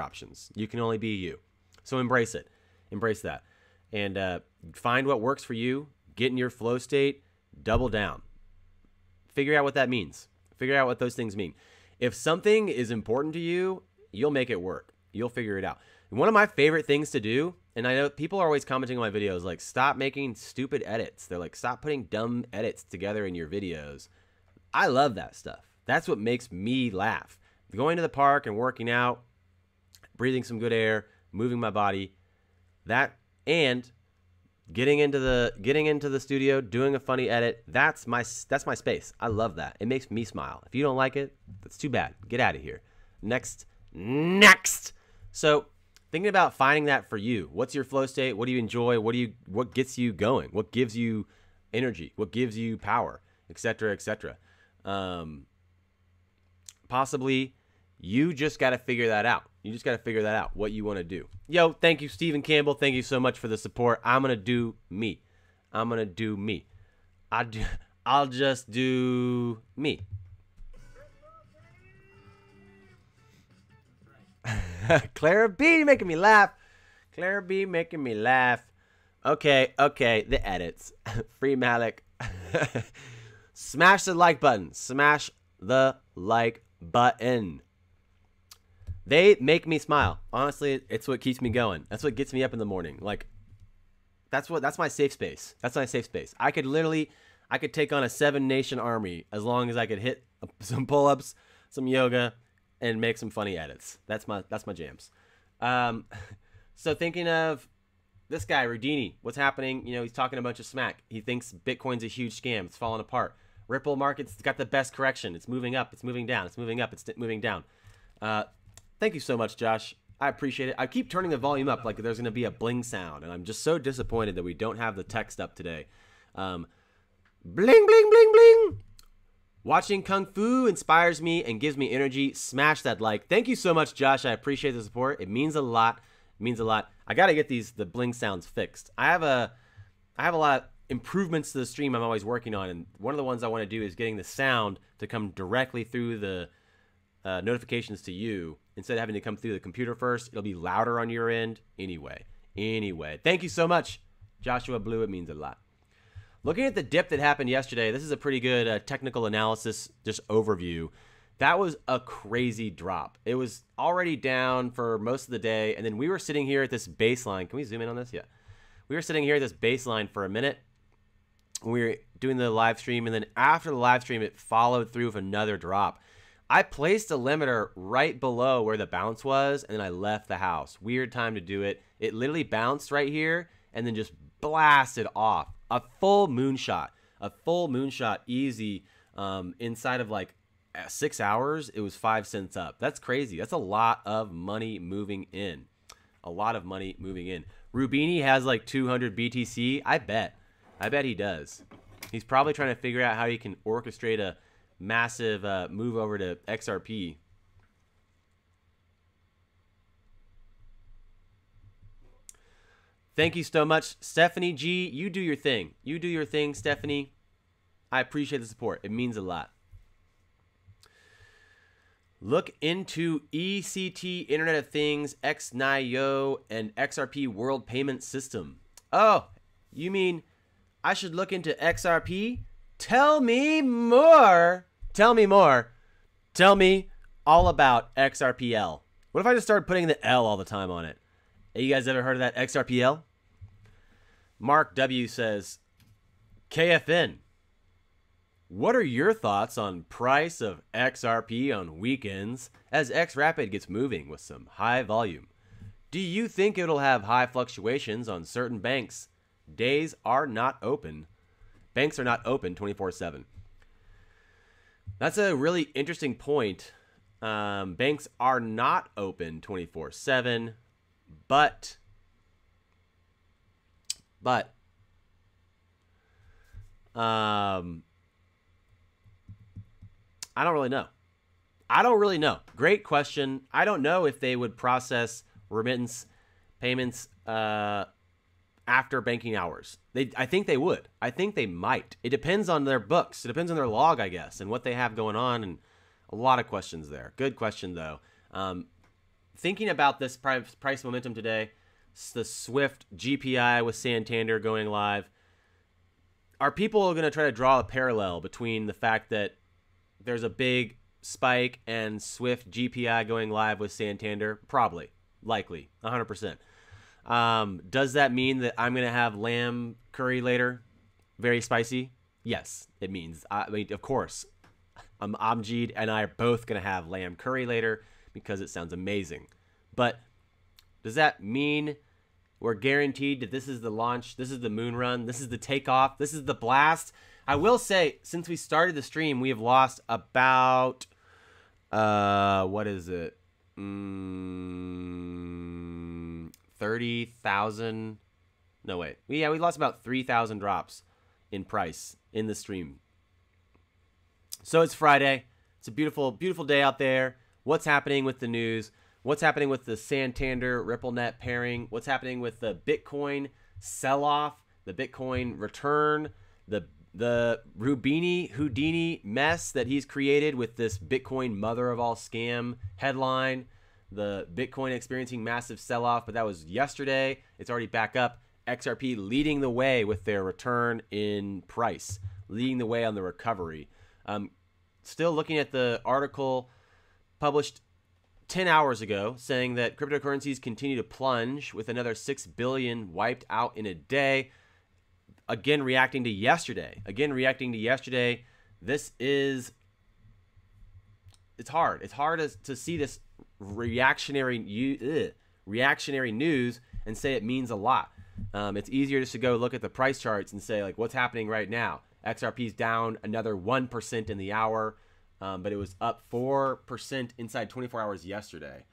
options. You can only be you. So embrace it. Embrace that. And find what works for you. Get in your flow state. Double down. Figure out what that means. Figure out what those things mean. If something is important to you, you'll make it work. You'll figure it out. And one of my favorite things to do, and I know people are always commenting on my videos, like, stop making stupid edits. They're like, stop putting dumb edits together in your videos. I love that stuff. That's what makes me laugh. Going to the park and working out, breathing some good air, moving my body, that, and getting into the studio, doing a funny edit, that's my space. I love that. It makes me smile. If you don't like it, that's too bad. Get out of here. Next. So, thinking about finding that for you. What's your flow state? What do you enjoy? What gets you going? What gives you energy? What gives you power? Etc. Etc. Possibly you just got to figure that out. You just got to figure that out, what you want to do. Yo, thank you, Stephen Campbell. Thank you so much for the support. I'm going to do me. I'm going to do me. I'll just do me. Clara B making me laugh. Clara B making me laugh. Okay, the edits. Free Malik. Smash the like button. Smash the like button. They make me smile. Honestly, it's what keeps me going. That's what gets me up in the morning. Like, that's my safe space. That's my safe space. I could take on a 7-nation army as long as I could hit some pull-ups, some yoga, and make some funny edits. That's my jams. So thinking of this guy, Roubini, what's happening? You know, he's talking a bunch of smack. He thinks Bitcoin's a huge scam. It's falling apart. Ripple market's got the best correction. It's moving up. It's moving down. It's moving up. It's moving down. Thank you so much, Josh. I appreciate it. I keep turning the volume up like there's going to be a bling sound, and I'm just so disappointed that we don't have the text up today. Bling, bling, bling, bling. Watching Kung Fu inspires me and gives me energy. Smash that like. Thank you so much, Josh. I appreciate the support. It means a lot. It means a lot. I got to get the bling sounds fixed. I have a lot of improvements to the stream I'm always working on, and one of the ones I want to do is getting the sound to come directly through the notifications to you instead of having to come through the computer first. It'll be louder on your end anyway. Thank you so much, Joshua Blue. It means a lot. Looking at the dip that happened yesterday, this is a pretty good technical analysis, just overview. That was a crazy drop. It was already down for most of the day, and then we were sitting here at this baseline. Can we zoom in on this? Yeah. We were sitting here at this baseline for a minute. We were doing the live stream, and then after the live stream, it followed through with another drop. I placed a limiter right below where the bounce was, and then I left the house. Weird time to do it. It literally bounced right here and then just blasted off. A full moonshot. Easy. Inside of like 6 hours, it was 5 cents up. That's crazy. That's a lot of money moving in. Roubini has like 200 BTC. I bet he does. He's probably trying to figure out how he can orchestrate a massive move over to XRP. Thank you so much, Stephanie G. You do your thing. Stephanie. I appreciate the support. It means a lot. Look into ECT, Internet of Things, XNIO, and XRP World Payment System. Oh, you mean I should look into XRP? Tell me more. Tell me all about XRPL. What if I just started putting the L all the time on it? Have you guys ever heard of that XRPL? Mark W says, KFN, what are your thoughts on price of XRP on weekends as XRapid gets moving with some high volume? Do you think it'll have high fluctuations on certain banks? Days are not open. Banks are not open 24/7. That's a really interesting point. Banks are not open 24/7, but I don't really know. Great question. I don't know if they would process remittance payments after banking hours. I think they would. I think they might. It depends on their books. It depends on their log, I guess, and what they have going on, and a lot of questions there. Good question, though. Thinking about this price momentum today, the SWIFT GPI with Santander going live, are people going to try to draw a parallel between the fact that there's a big spike and SWIFT GPI going live with Santander? Probably, likely, 100%. Does that mean that I'm going to have lamb curry later? Very spicy? Yes, it means. I mean, of course, Amjid and I are both going to have lamb curry later because it sounds amazing. But does that mean we're guaranteed that this is the launch, this is the moon run, this is the takeoff, this is the blast? I will say, since we started the stream, we have lost about, what is it? 30,000. No, wait. We lost about 3,000 drops in price in the stream. So it's Friday. It's a beautiful, beautiful day out there. What's happening with the news? What's happening with the Santander RippleNet pairing? What's happening with the Bitcoin sell-off, the Bitcoin return, the Roubini Houdini mess that he's created with this Bitcoin mother of all scam headline, the Bitcoin experiencing massive sell-off, but that was yesterday. It's already back up. XRP leading the way with their return in price, leading the way on the recovery. Still looking at the article published 10 hours ago saying that cryptocurrencies continue to plunge with another 6 billion wiped out in a day. Again, reacting to yesterday. This is, it's hard. It's hard to see this reactionary news and say it means a lot. It's easier just to go look at the price charts and say, like, what's happening right now? XRP's down another 1% in the hour, but it was up 4% inside 24 hours yesterday.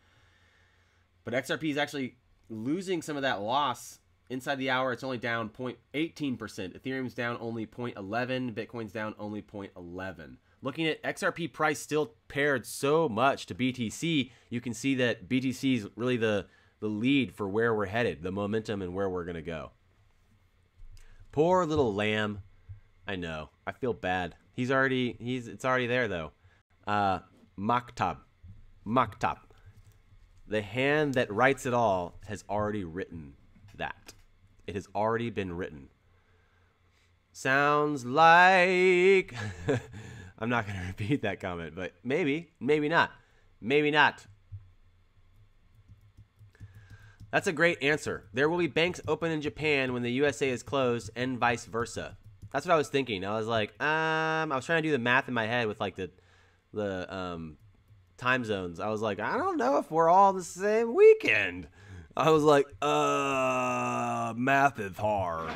But XRP is actually losing some of that loss inside the hour. It's only down 0.18%. Ethereum's down only 0.11. Bitcoin's down only 0.11. Looking at XRP price still paired so much to BTC, you can see that BTC is really the lead for where we're headed, the momentum and where we're going to go. Poor little lamb. I know. I feel bad. It's already there though. Maktab. The hand that writes it all has already written that. It has already been written. Sounds like I'm not going to repeat that comment, but maybe not. Maybe not. That's a great answer. There will be banks open in Japan when the USA is closed and vice versa. That's what I was thinking. I was like, I was trying to do the math in my head with like the time zones. I was like, I don't know if we're all the same weekend. I was like, math is hard.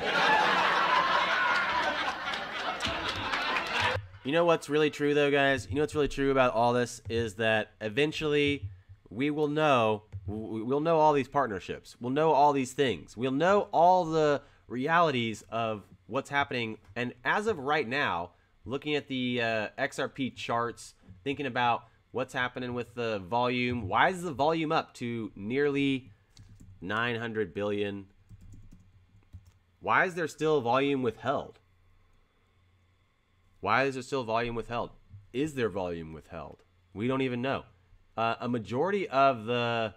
You know what's really true though, guys? You know what's really true about all this is that eventually we'll know all these partnerships. We'll know all these things. We'll know all the realities of what's happening. And as of right now, looking at the XRP charts, thinking about what's happening with the volume. Why is the volume up to nearly 900 billion? Why is there still volume withheld? Why is there still volume withheld? Is there volume withheld? We don't even know. A majority of the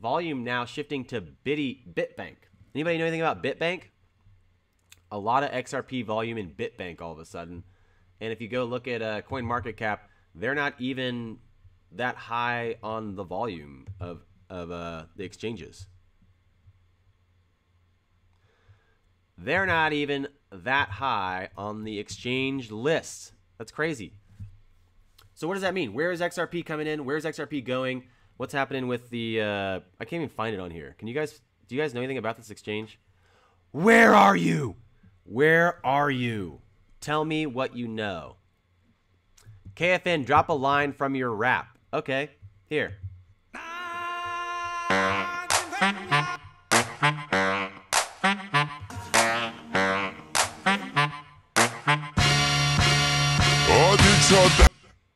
volume now shifting to BitBank. Anybody know anything about BitBank? A lot of XRP volume in BitBank all of a sudden. And if you go look at CoinMarketCap, they're not even that high on the volume of the exchanges. They're not even that high on the exchange list. That's crazy. So what does that mean? Where is XRP coming in? Where's XRP going? What's happening with the I can't even find it on here. Do you guys know anything about this exchange? Where are you? Where are you? Tell me what you know. KFN, drop a line from your rap. Okay, here.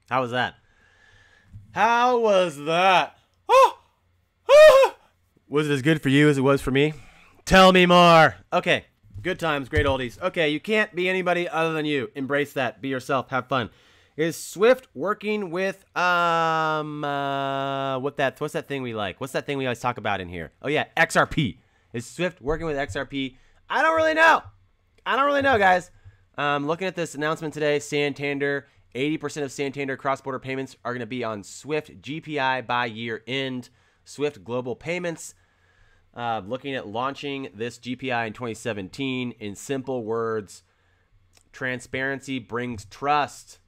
How was that? How was that? Was it as good for you as it was for me? Tell me more. Okay, good times, great oldies. Okay, you can't be anybody other than you. Embrace that. Be yourself. Have fun. Is Swift working with what's that thing we like? What's that thing we always talk about in here? Oh yeah, XRP. Is Swift working with XRP? I don't really know. Guys. Looking at this announcement today, Santander 80% of Santander cross-border payments are going to be on SWIFT GPI by year end. SWIFT Global Payments, looking at launching this GPI in 2017. In simple words, transparency brings trust.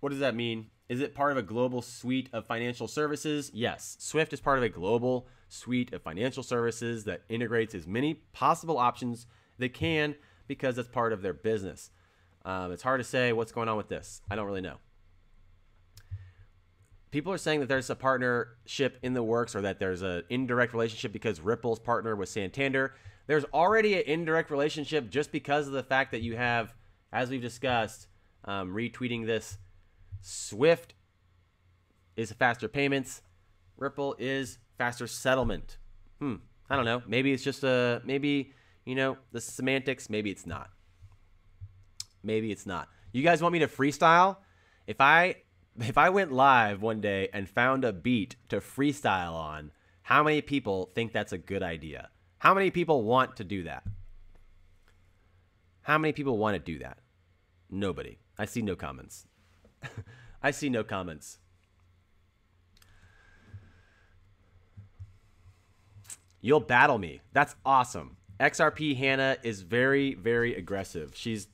What does that mean? Is it part of a global suite of financial services? Yes. SWIFT is part of a global suite of financial services that integrates as many possible options they can because it's part of their business. It's hard to say what's going on with this. I don't really know. People are saying that there's a partnership in the works or that there's an indirect relationship because Ripple's partner with Santander. There's already an indirect relationship just because of the fact that you have, as we've discussed, retweeting this, SWIFT is faster payments. Ripple is faster settlement. I don't know. Maybe it's just maybe, you know, the semantics. Maybe it's not. Maybe it's not. You guys want me to freestyle? If I went live one day and found a beat to freestyle on, how many people think that's a good idea? How many people want to do that? How many people want to do that? Nobody. I see no comments. I see no comments. You'll battle me. That's awesome. XRP Hannah is very, very aggressive. She's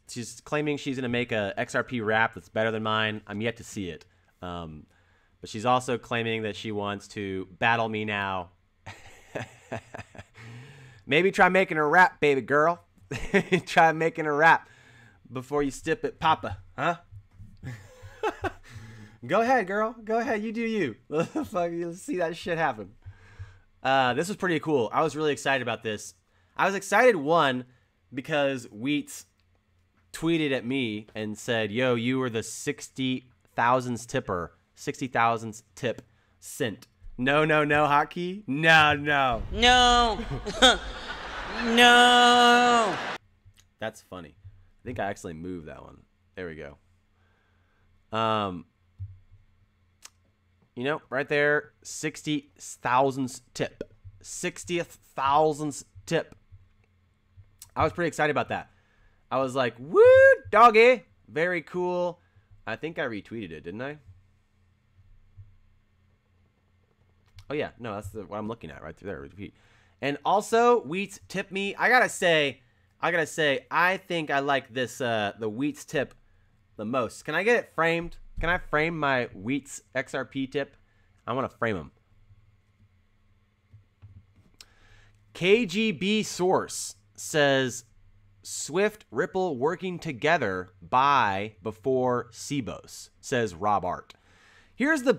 claiming she's going to make a XRP rap that's better than mine. I'm yet to see it. But she's also claiming that she wants to battle me now. Maybe try making a rap, baby girl. Try making a rap before you stip it, Papa, huh? Go ahead, girl. Go ahead. You do you. You'll see that shit happen. This was pretty cool. I was really excited about this. I was excited, one, because Wheats tweeted at me and said, yo, you were the 60,000th tipper. 60,000th tip sent. No, hotkey. No. No. No. That's funny. I think I actually moved that one. There we go. You know, right there, 60,000th tip. 60,000th tip. I was pretty excited about that. I was like, woo, doggy. Very cool. I think I retweeted it, didn't I? Oh, yeah. No, that's what I'm looking at right there. Retweet. And also, Wheats tip me. I gotta say, I think I like this, the Wheats tip the most. Can I get it framed? Can I frame my Wheats XRP tip? I want to frame them. KGB source says Swift Ripple working together by before CBOS, says Rob Art. Here's the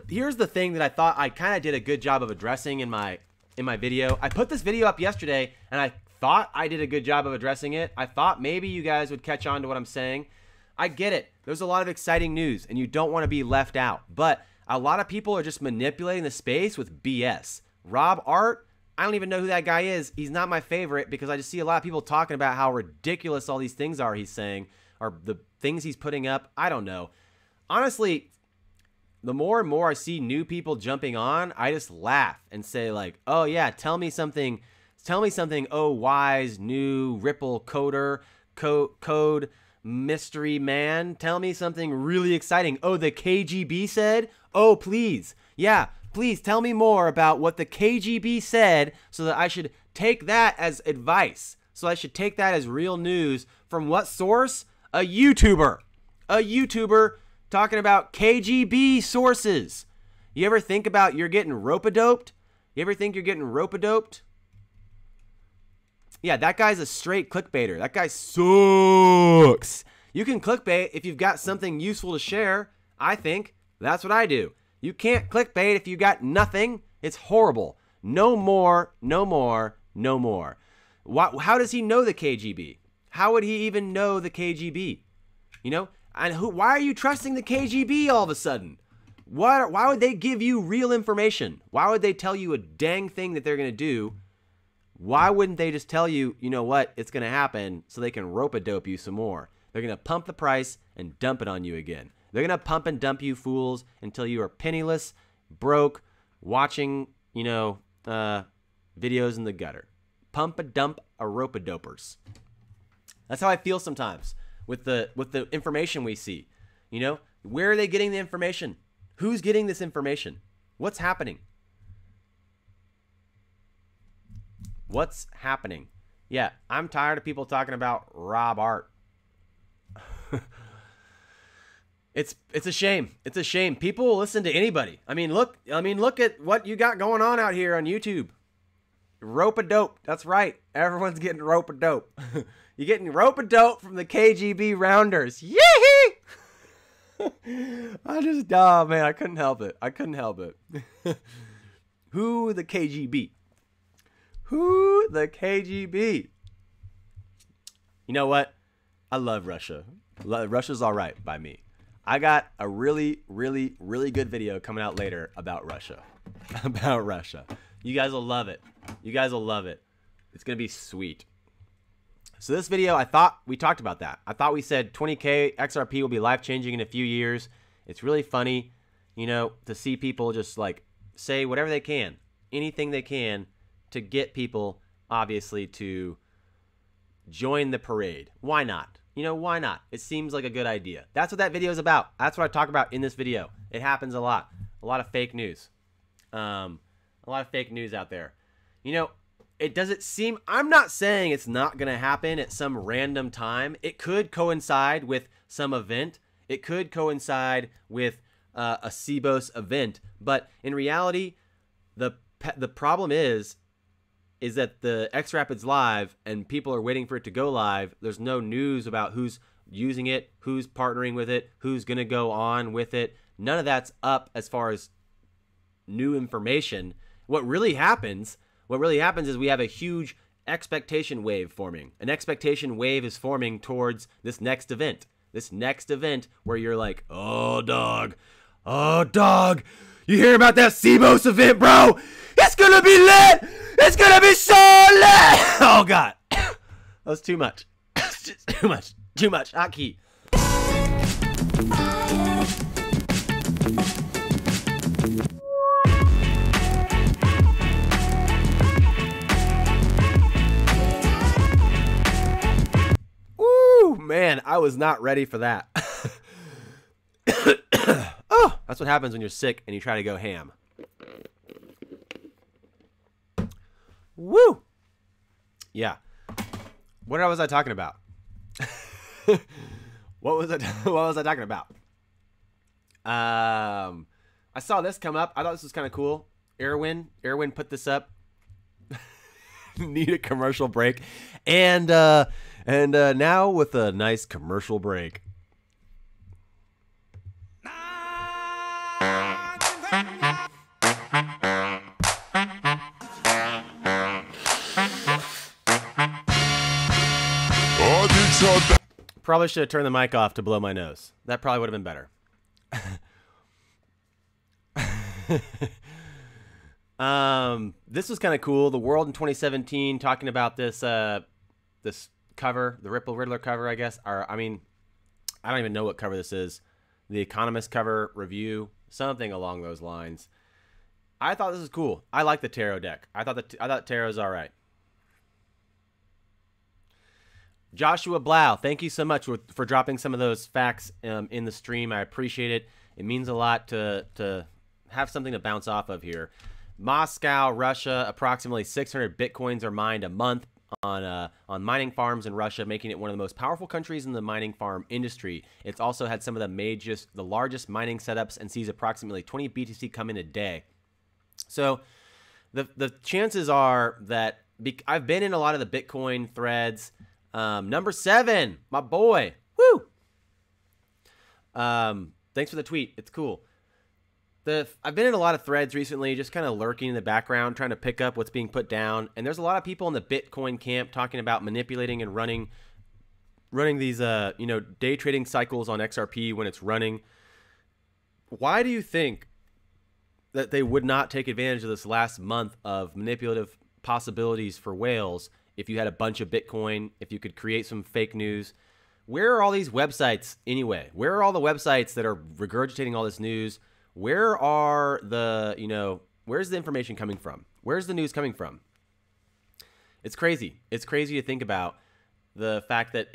thing that I thought I kind of did a good job of addressing in my video. I put this video up yesterday and I thought I did a good job of addressing it. I thought maybe you guys would catch on to what I'm saying. I get it. There's a lot of exciting news and you don't want to be left out. But a lot of people are just manipulating the space with BS. Rob Art, I don't even know who that guy is. He's not my favorite because I just see a lot of people talking about how ridiculous all these things are he's saying, or the things he's putting up. I don't know. Honestly, the more and more I see new people jumping on, I just laugh and say like, oh yeah, tell me something, oh wise new Ripple coder, code mystery man, tell me something really exciting. Oh, the KGB said? Oh, please. Yeah, please tell me more about what the KGB said so that I should take that as advice. So I should take that as real news from what source? A YouTuber. A YouTuber talking about KGB sources. You ever think about you're getting rope-a-doped? You ever think you're getting rope-a-doped? Yeah, that guy's a straight clickbaiter. That guy sucks. You can clickbait if you've got something useful to share, I think. That's what I do. You can't clickbait if you got nothing. It's horrible. No more, no more, no more. How does he know the KGB? How would he even know the KGB? You know? And why are you trusting the KGB all of a sudden? Why would they give you real information? Why would they tell you a dang thing that they're going to do? Why wouldn't they just tell you, you know what, it's going to happen so they can rope-a-dope you some more? They're going to pump the price and dump it on you again. They're going to pump and dump you fools until you are penniless, broke, watching, you know, videos in the gutter. Pump a dump a rope-a-dopers. That's how I feel sometimes with the information we see. You know, Where are they getting the information? Who's getting this information? What's happening? What's happening? Yeah, I'm tired of people talking about Rob Art. It's a shame. It's a shame. People will listen to anybody. I mean, look at what you got going on out here on YouTube. Rope-a-dope. That's right. Everyone's getting rope-a-dope. You're getting rope-a-dope from the KGB rounders. Yee! Oh man, I couldn't help it. Who the KGB? Who the KGB? You know what? I love Russia. Russia's all right by me. I got a really, really, really good video coming out later about Russia. About Russia. You guys will love it. You guys will love it. It's going to be sweet. So this video, I thought we talked about that. I thought we said 20K XRP will be life-changing in a few years. It's really funny, you know, to see people just like say whatever they can, anything they can to get people, obviously, to join the parade. Why not? You know, why not? It seems like a good idea. That's what that video is about. That's what I talk about in this video. It happens a lot. A lot of fake news. A lot of fake news out there. You know, it doesn't seem... I'm not saying it's not going to happen at some random time. It could coincide with some event. It could coincide with a CBOS event. But in reality, the problem is that the X Rapids live and people are waiting for it to go live. There's no news about who's using it, who's partnering with it, who's going to go on with it. None of that's up as far as new information. What really happens is we have a huge expectation wave forming. An expectation wave is forming towards this next event. This next event where you're like, oh, dog, you hear about that CBOS event, bro? It's going to be lit. It's going to be so lit. Oh, God. That was too much. Too much. Too much. Hot key. Woo, man, I was not ready for that. Oh, that's what happens when you're sick and you try to go ham. Woo! Yeah. What was I talking about? What was I talking about? I saw this come up. I thought this was kind of cool. Erwin put this up. Need a commercial break. And now with a nice commercial break. Probably should have turned the mic off to blow my nose. That probably would have been better. This was kind of cool. The World in 2017 talking about this this cover, the Ripple Riddler cover, I guess. I mean, I don't even know what cover this is. The Economist cover review, something along those lines. I thought this was cool. I like the tarot deck. I thought tarot's all right. Joshua Blau, thank you so much for dropping some of those facts in the stream. I appreciate it. It means a lot to have something to bounce off of here. Moscow, Russia, approximately 600 Bitcoins are mined a month on mining farms in Russia, making it one of the most powerful countries in the mining farm industry. It's also had some of the largest mining setups and sees approximately 20 BTC come in a day. So the chances are that I've been in a lot of the Bitcoin threads. Number 7, my boy. Woo! Thanks for the tweet. It's cool. I've been in a lot of threads recently, just kind of lurking in the background, trying to pick up what's being put down. And there's a lot of people in the Bitcoin camp talking about manipulating and running these, day trading cycles on XRP when it's running. Why do you think that they would not take advantage of this last month of manipulative possibilities for whales? If you had a bunch of Bitcoin, if you could create some fake news, where are all these websites anyway? Where are all the websites that are regurgitating all this news? Where are where's the information coming from? Where's the news coming from? It's crazy. It's crazy to think about the fact that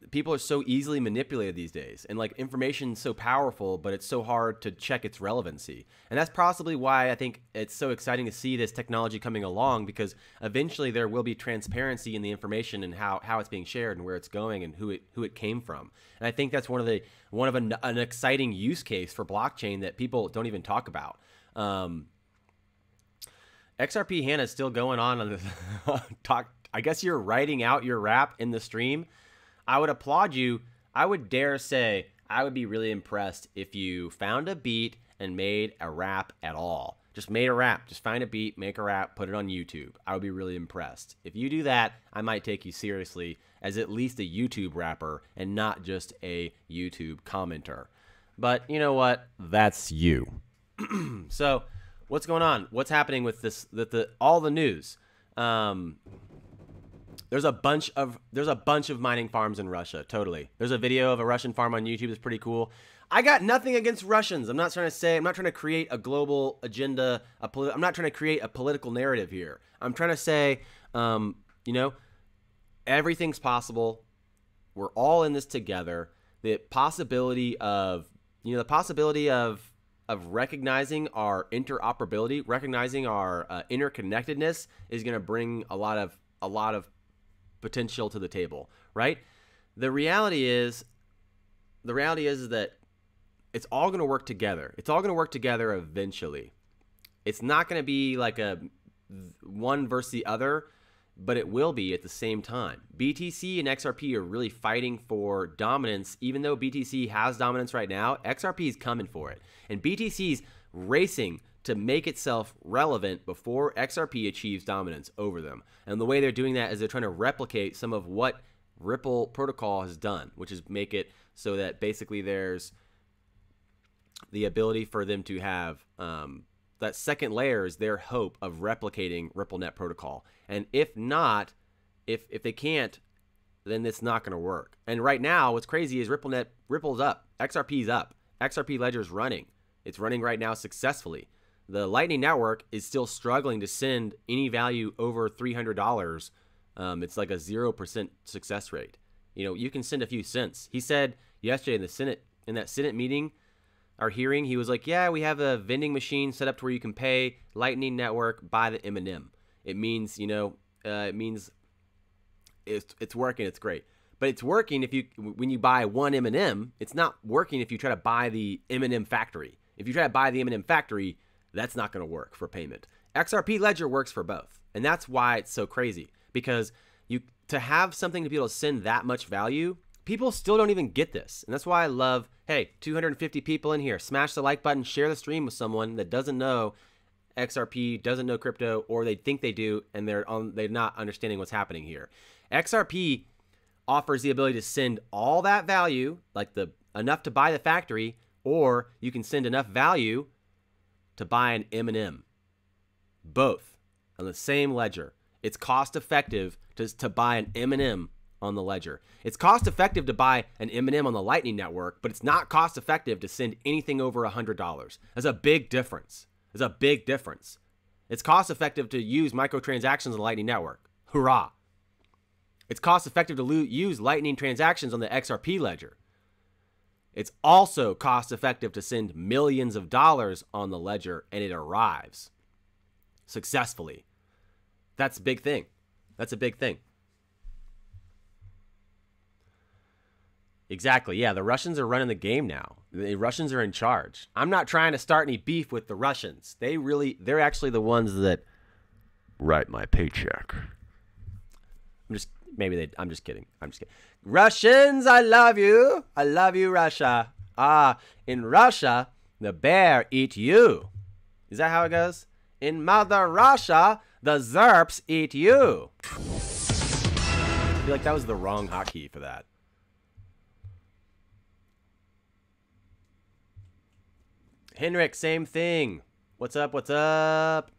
people are so easily manipulated these days, and like information's so powerful, but it's so hard to check its relevancy. And that's possibly why I think it's so exciting to see this technology coming along, because eventually there will be transparency in the information and how it's being shared and where it's going and who it came from. And I think that's one of an exciting use case for blockchain that people don't even talk about. XRP Hannah is still going on the talk. I guess you're writing out your rap in the stream. I would applaud you. I would dare say I would be really impressed if you found a beat and made a rap at all. Just made a rap. Just find a beat, make a rap, put it on YouTube. I would be really impressed. If you do that, I might take you seriously as at least a YouTube rapper and not just a YouTube commenter. But you know what? That's you. So what's going on? What's happening with this? All the news. There's a bunch of mining farms in Russia. Totally. There's a video of a Russian farm on YouTube that's pretty cool. I got nothing against Russians. I'm not trying to create a global agenda. I'm not trying to create a political narrative here. I'm trying to say, everything's possible. We're all in this together. The possibility of recognizing our interoperability, recognizing our interconnectedness is going to bring a lot of potential to the table, right? The reality is that it's all going to work together. It's all going to work together eventually. It's not going to be like a one versus the other, but it will be at the same time. BTC and XRP are really fighting for dominance. Even though BTC has dominance right now, XRP is coming for it. And BTC's racing to make itself relevant before XRP achieves dominance over them. And the way they're doing that is they're trying to replicate some of what Ripple protocol has done, which is make it so that basically there's the ability for them to have that second layer is their hope of replicating RippleNet protocol. And if not, if they can't, then it's not going to work. And right now, what's crazy is Ripple's up, XRP's up, XRP Ledger's running. It's running right now successfully. The Lightning Network is still struggling to send any value over $300. It's like a 0% success rate. You can send a few cents. He said yesterday in that Senate meeting, our hearing, he was like, yeah, we have a vending machine set up to where you can pay Lightning Network by the M&M. It means, it's working. It's great. But it's working when you buy one M&M. It's not working if you try to buy the M&M factory. If you try to buy the M&M factory, that's not going to work for payment. XRP Ledger works for both. And that's why it's so crazy. Because to have something to be able to send that much value, people still don't even get this. And that's why I love, hey, 250 people in here. Smash the like button, share the stream with someone that doesn't know XRP, doesn't know crypto, or they think they do, and they're not understanding what's happening here. XRP offers the ability to send all that value, like enough to buy the factory, or you can send enough value to buy an M&M. Both on the same ledger. It's cost effective to buy an M&M on the ledger. It's cost effective to buy an M&M on the Lightning Network, but it's not cost effective to send anything over $100. That's a big difference. It's a big difference. It's cost effective to use microtransactions on the Lightning Network. Hurrah. It's cost effective to use Lightning transactions on the XRP ledger. It's also cost effective to send millions of dollars on the ledger, and it arrives successfully. That's a big thing. That's a big thing. Exactly. Yeah, the Russians are running the game now. The Russians are in charge. I'm not trying to start any beef with the Russians. They're actually the ones that write my paycheck. I'm just kidding. Russians, I love you. I love you, Russia. In Russia, the bear eat you. Is that how it goes? In Mother Russia, the Zerps eat you. I feel like that was the wrong hotkey for that. Henrik, same thing. What's up? What's up?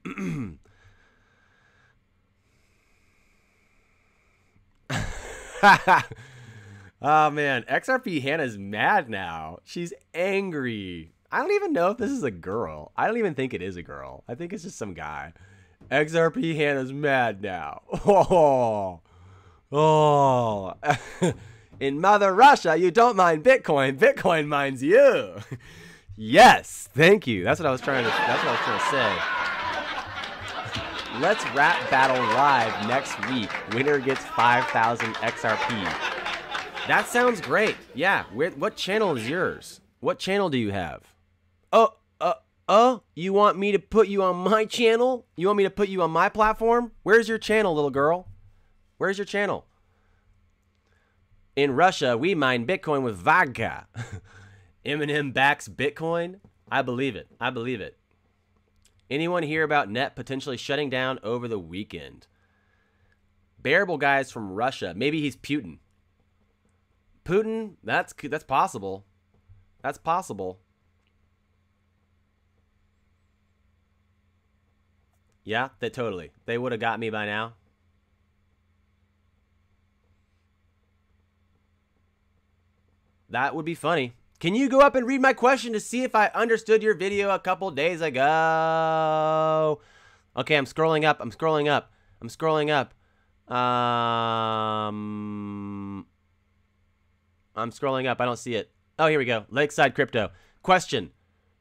Oh, man. XRP Hannah's mad now. She's angry. I don't even know if this is a girl. I don't even think it is a girl. I think it's just some guy. XRP Hannah's mad now. Oh. In Mother Russia, you don't mine Bitcoin. Bitcoin mines you. Yes, thank you. That's what I was trying to say. Let's rap battle live next week. Winner gets 5,000 XRP. That sounds great. Yeah. What channel is yours? What channel do you have? You want me to put you on my channel? You want me to put you on my platform? Where's your channel, little girl? Where's your channel? In Russia, we mine Bitcoin with vodka. Eminem backs Bitcoin? I believe it. I believe it. Anyone hear about net potentially shutting down over the weekend? Bearable guys from Russia. Maybe he's Putin. Putin? That's possible. That's possible. Yeah, totally. They would have got me by now. That would be funny. Can you go up and read my question to see if I understood your video a couple days ago? Okay, I'm scrolling up. I'm scrolling up. I'm scrolling up. I'm scrolling up. I don't see it. Oh, here we go. Lakeside Crypto. Question.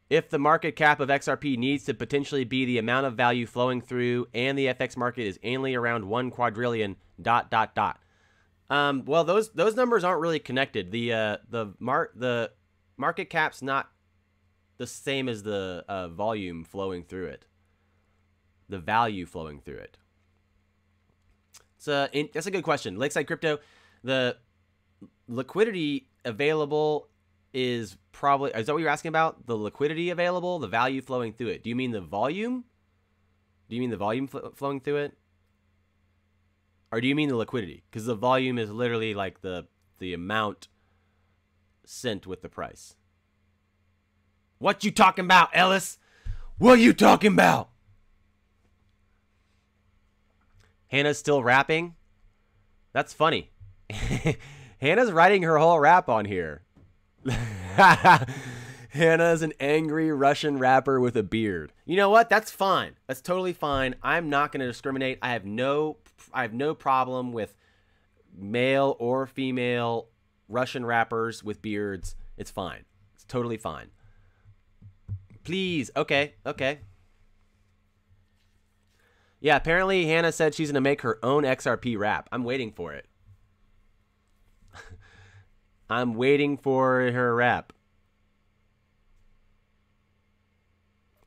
If the market cap of XRP needs to potentially be the amount of value flowing through and the FX market is annually around 1 quadrillion ... Well, those numbers aren't really connected. The market cap's not the same as the volume flowing through it. The value flowing through it. That's a good question. Lakeside Crypto, the liquidity available is probably, is that what you're asking about? The liquidity available, the value flowing through it. Do you mean the volume? Do you mean the volume flowing through it? Or do you mean the liquidity? Because the volume is literally like the amount sent with the price. What you talking about, Ellis? What you talking about? Hannah's still rapping? That's funny. Hannah's writing her whole rap on here. Hannah's an angry Russian rapper with a beard. You know what? That's fine. That's totally fine. I'm not going to discriminate. I have no problem with male or female Russian rappers with beards. It's fine. It's totally fine. Please. Okay. Okay. Yeah, apparently Hannah said she's going to make her own XRP rap. I'm waiting for it. I'm waiting for her rap.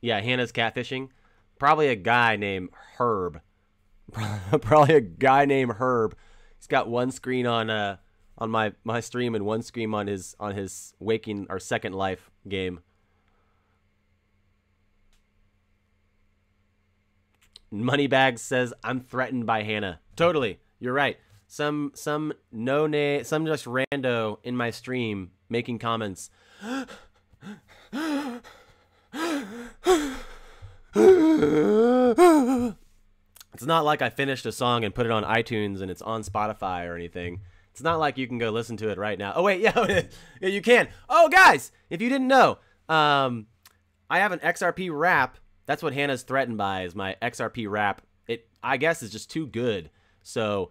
Yeah, Hannah's catfishing. Probably a guy named Herb. Probably a guy named Herb. He's got one screen on my stream and one screen on his Waking or Second Life game. Moneybags says I'm threatened by Hannah. Totally, you're right. Some just rando in my stream making comments. It's not like I finished a song and put it on iTunes and it's on Spotify or anything. It's not like you can go listen to it right now. Oh wait, yeah, you can. Oh guys, if you didn't know, I have an XRP rap. That's what Hannah's threatened by, is my XRP rap. It, I guess, is just too good. So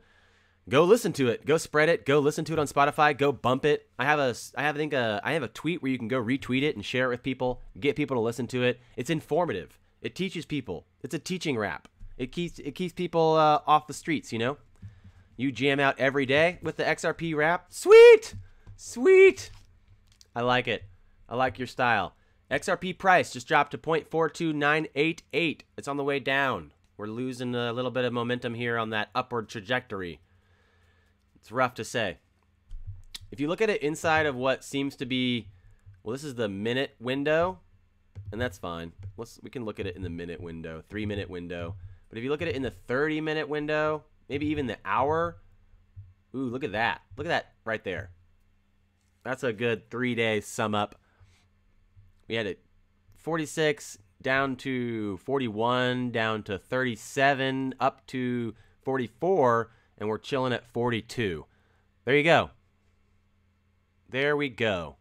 go listen to it. Go spread it. Go listen to it on Spotify. Go bump it. I have a tweet where you can go retweet it and share it with people. Get people to listen to it. It's informative. It teaches people. It's a teaching rap. It keeps people off the streets. You know. You jam out every day with the XRP rap. Sweet, sweet. I like it. I like your style. XRP price just dropped to 0.42988. It's on the way down. We're losing a little bit of momentum here on that upward trajectory. It's rough to say. If you look at it inside of what seems to be, well, this is the minute window, and that's fine. We can look at it in the minute window, 3-minute window. But if you look at it in the 30-minute window, maybe even the hour, ooh, look at that. Look at that right there. That's a good 3-day sum up. We had it 46 down to 41, down to 37, up to 44, and we're chilling at 42. There you go. There we go.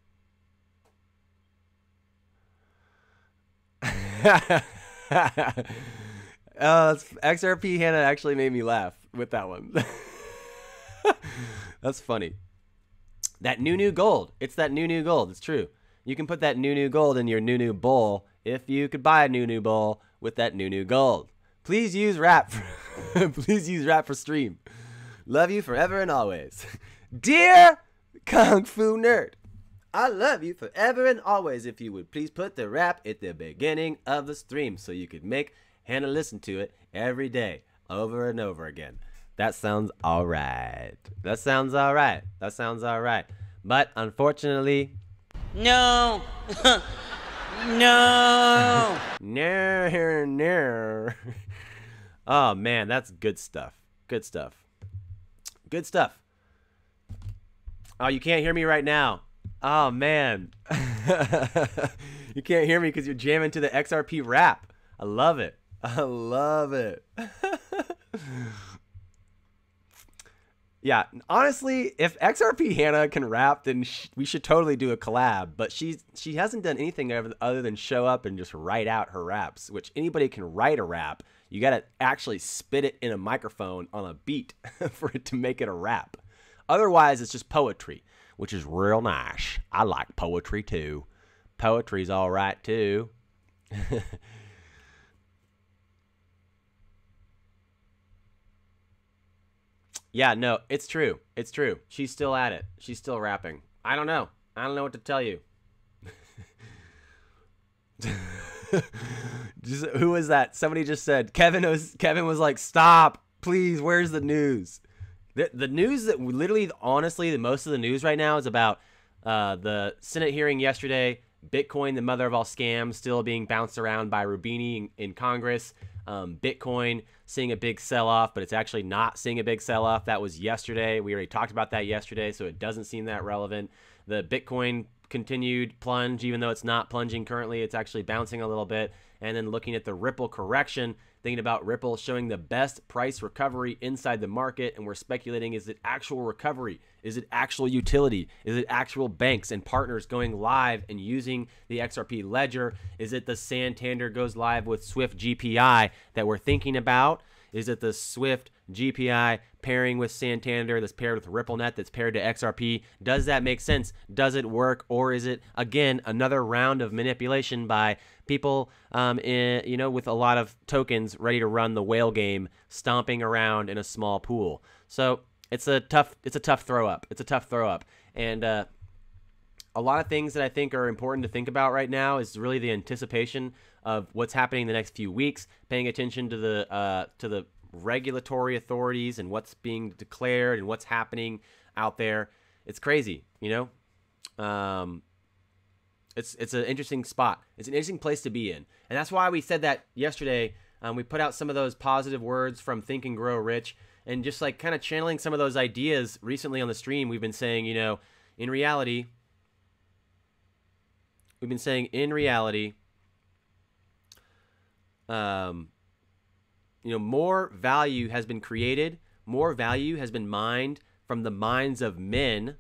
XRP Hannah actually made me laugh with that one. That's funny. That new gold. It's that new gold. It's true. You can put that new gold in your new bowl if you could buy a new bowl with that new gold. Please use rap. Please use rap for stream. Love you forever and always. Dear Kung Fu Nerd, I love you forever and always. If you would please put the rap at the beginning of the stream so you could make Hannah listen to it every day over and over again. That sounds all right. That sounds all right. That sounds all right. But unfortunately, no. No. No. Oh, man, that's good stuff. Good stuff. Good stuff. Oh, you can't hear me right now. Oh, man. You can't hear me because you're jamming to the XRP rap. I love it. I love it. Yeah, honestly, if XRP Hannah can rap, then we should totally do a collab. But she hasn't done anything other than show up and just write out her raps, which anybody can write a rap. You got to actually spit it in a microphone on a beat for it to make it a rap. Otherwise, it's just poetry, which is real nice. I like poetry too. Poetry's all right too. Yeah, no, it's true. It's true. She's still at it. She's still rapping. I don't know. I don't know what to tell you. Who was that? Somebody just said, Kevin was like, stop, please, where's the news? The news that literally, honestly, most of the news right now is about the Senate hearing yesterday, Bitcoin, the mother of all scams, still being bounced around by Roubini in Congress. Bitcoin seeing a big sell-off, but it's actually not seeing a big sell-off. That was yesterday. We already talked about that yesterday, so it doesn't seem that relevant. The Bitcoin continued plunge, even though it's not plunging currently. It's actually bouncing a little bit. And then looking at the Ripple correction, thinking about Ripple showing the best price recovery inside the market, and we're speculating, is it actual recovery? Is it actual utility? Is it actual banks and partners going live and using the XRP ledger? Is it the Santander goes live with SWIFT GPI that we're thinking about? Is it the SWIFT GPI pairing with Santander that's paired with RippleNet that's paired to XRP? Does that make sense? Does it work? Or is it, again, another round of manipulation by people with a lot of tokens ready to run the whale game, stomping around in a small pool? So it's a tough throw up. It's a tough throw up. And a lot of things that I think are important to think about right now is really the anticipation of what's happening in the next few weeks, paying attention to the regulatory authorities and what's being declared and what's happening out there. It's crazy, It's an interesting spot. It's an interesting place to be in. And that's why we said that yesterday. We put out some of those positive words from Think and Grow Rich, and just like kind of channeling some of those ideas recently on the stream. We've been saying, in reality, more value has been created, more value has been mined from the minds of men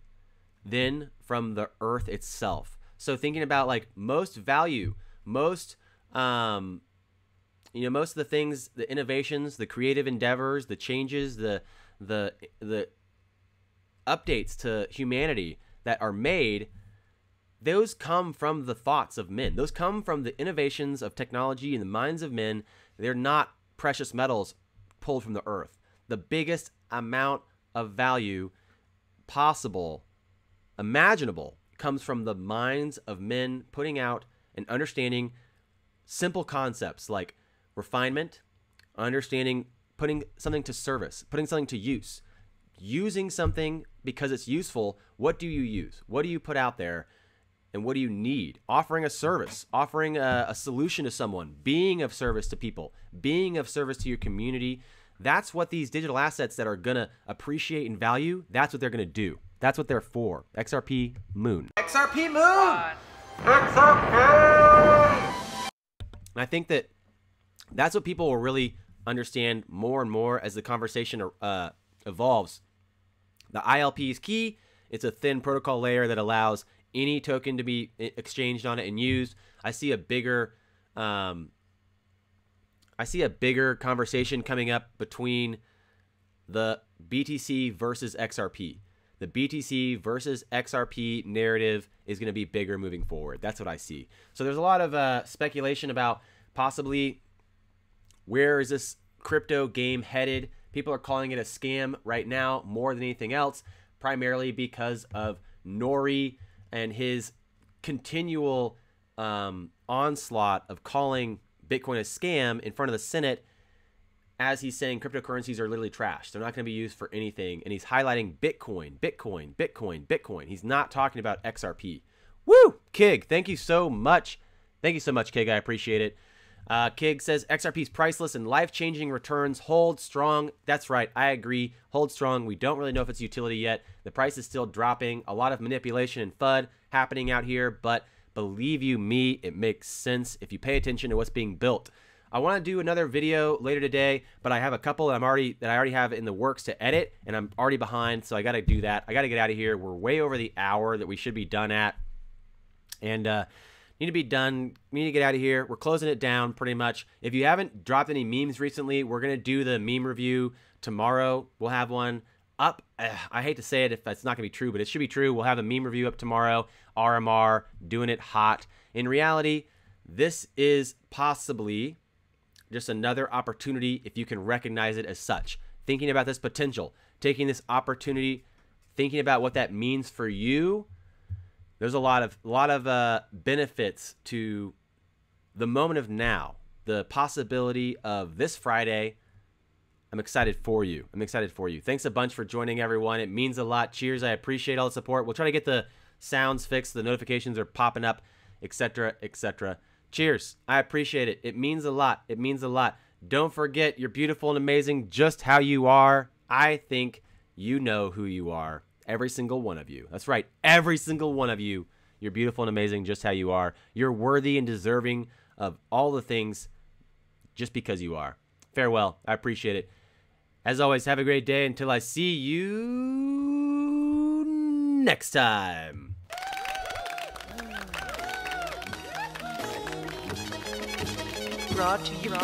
than from the earth itself. So thinking about like most value, most of the things, the innovations, the creative endeavors, the changes, the updates to humanity that are made, those come from the thoughts of men. Those come from the innovations of technology in the minds of men. They're not precious metals pulled from the earth. The biggest amount of value possible, imaginable, comes from the minds of men putting out and understanding simple concepts like refinement, understanding, putting something to service, putting something to use, using something because it's useful. What do you use? What do you put out there? And what do you need? Offering a service, offering a solution to someone, being of service to people, being of service to your community. That's what these digital assets that are going to appreciate and value, that's what they're going to do. That's what they're for. XRP Moon. XRP Moon! And I think that's what people will really understand more and more as the conversation evolves. The ILP is key. It's a thin protocol layer that allows any token to be exchanged on it and used. I see a bigger conversation coming up between the BTC versus XRP. the BTC versus XRP narrative is going to be bigger moving forward. That's what I see. So there's a lot of speculation about possibly where is this crypto game headed. People are calling it a scam right now more than anything else, primarily because of Nori and his continual onslaught of calling Bitcoin a scam in front of the Senate, as he's saying cryptocurrencies are literally trash. They're not going to be used for anything. And he's highlighting Bitcoin, Bitcoin, Bitcoin, Bitcoin. He's not talking about XRP. Woo! Kig, thank you so much. Thank you so much, Kig. I appreciate it. Kig says XRP is priceless and life-changing returns. Hold strong. That's right. I agree. Hold strong. We don't really know if it's utility yet. The price is still dropping. A lot of manipulation and FUD happening out here, but believe you me, it makes sense if you pay attention to what's being built. I want to do another video later today, but I have a couple that I already have in the works to edit, and I'm already behind, so I got to do that. I got to get out of here. We're way over the hour that we should be done at, and need to be done. We need to get out of here. We're closing it down pretty much. If you haven't dropped any memes recently, we're gonna do the meme review tomorrow. We'll have one up. I hate to say it if that's not gonna be true, but it should be true. We'll have a meme review up tomorrow. RMR, doing it hot. In reality, this is possibly just another opportunity if you can recognize it as such. Thinking about this potential, taking this opportunity, thinking about what that means for you. There's a lot of benefits to the moment of now, the possibility of this Friday. I'm excited for you. I'm excited for you. Thanks a bunch for joining, everyone. It means a lot. Cheers. I appreciate all the support. We'll try to get the sounds fixed. The notifications are popping up, etc., etc. Cheers. I appreciate it. It means a lot. It means a lot. Don't forget, you're beautiful and amazing just how you are. I think you know who you are. Every single one of you. That's right. Every single one of you. You're beautiful and amazing just how you are. You're worthy and deserving of all the things just because you are. Farewell. I appreciate it. As always, have a great day until I see you next time. Brought to you by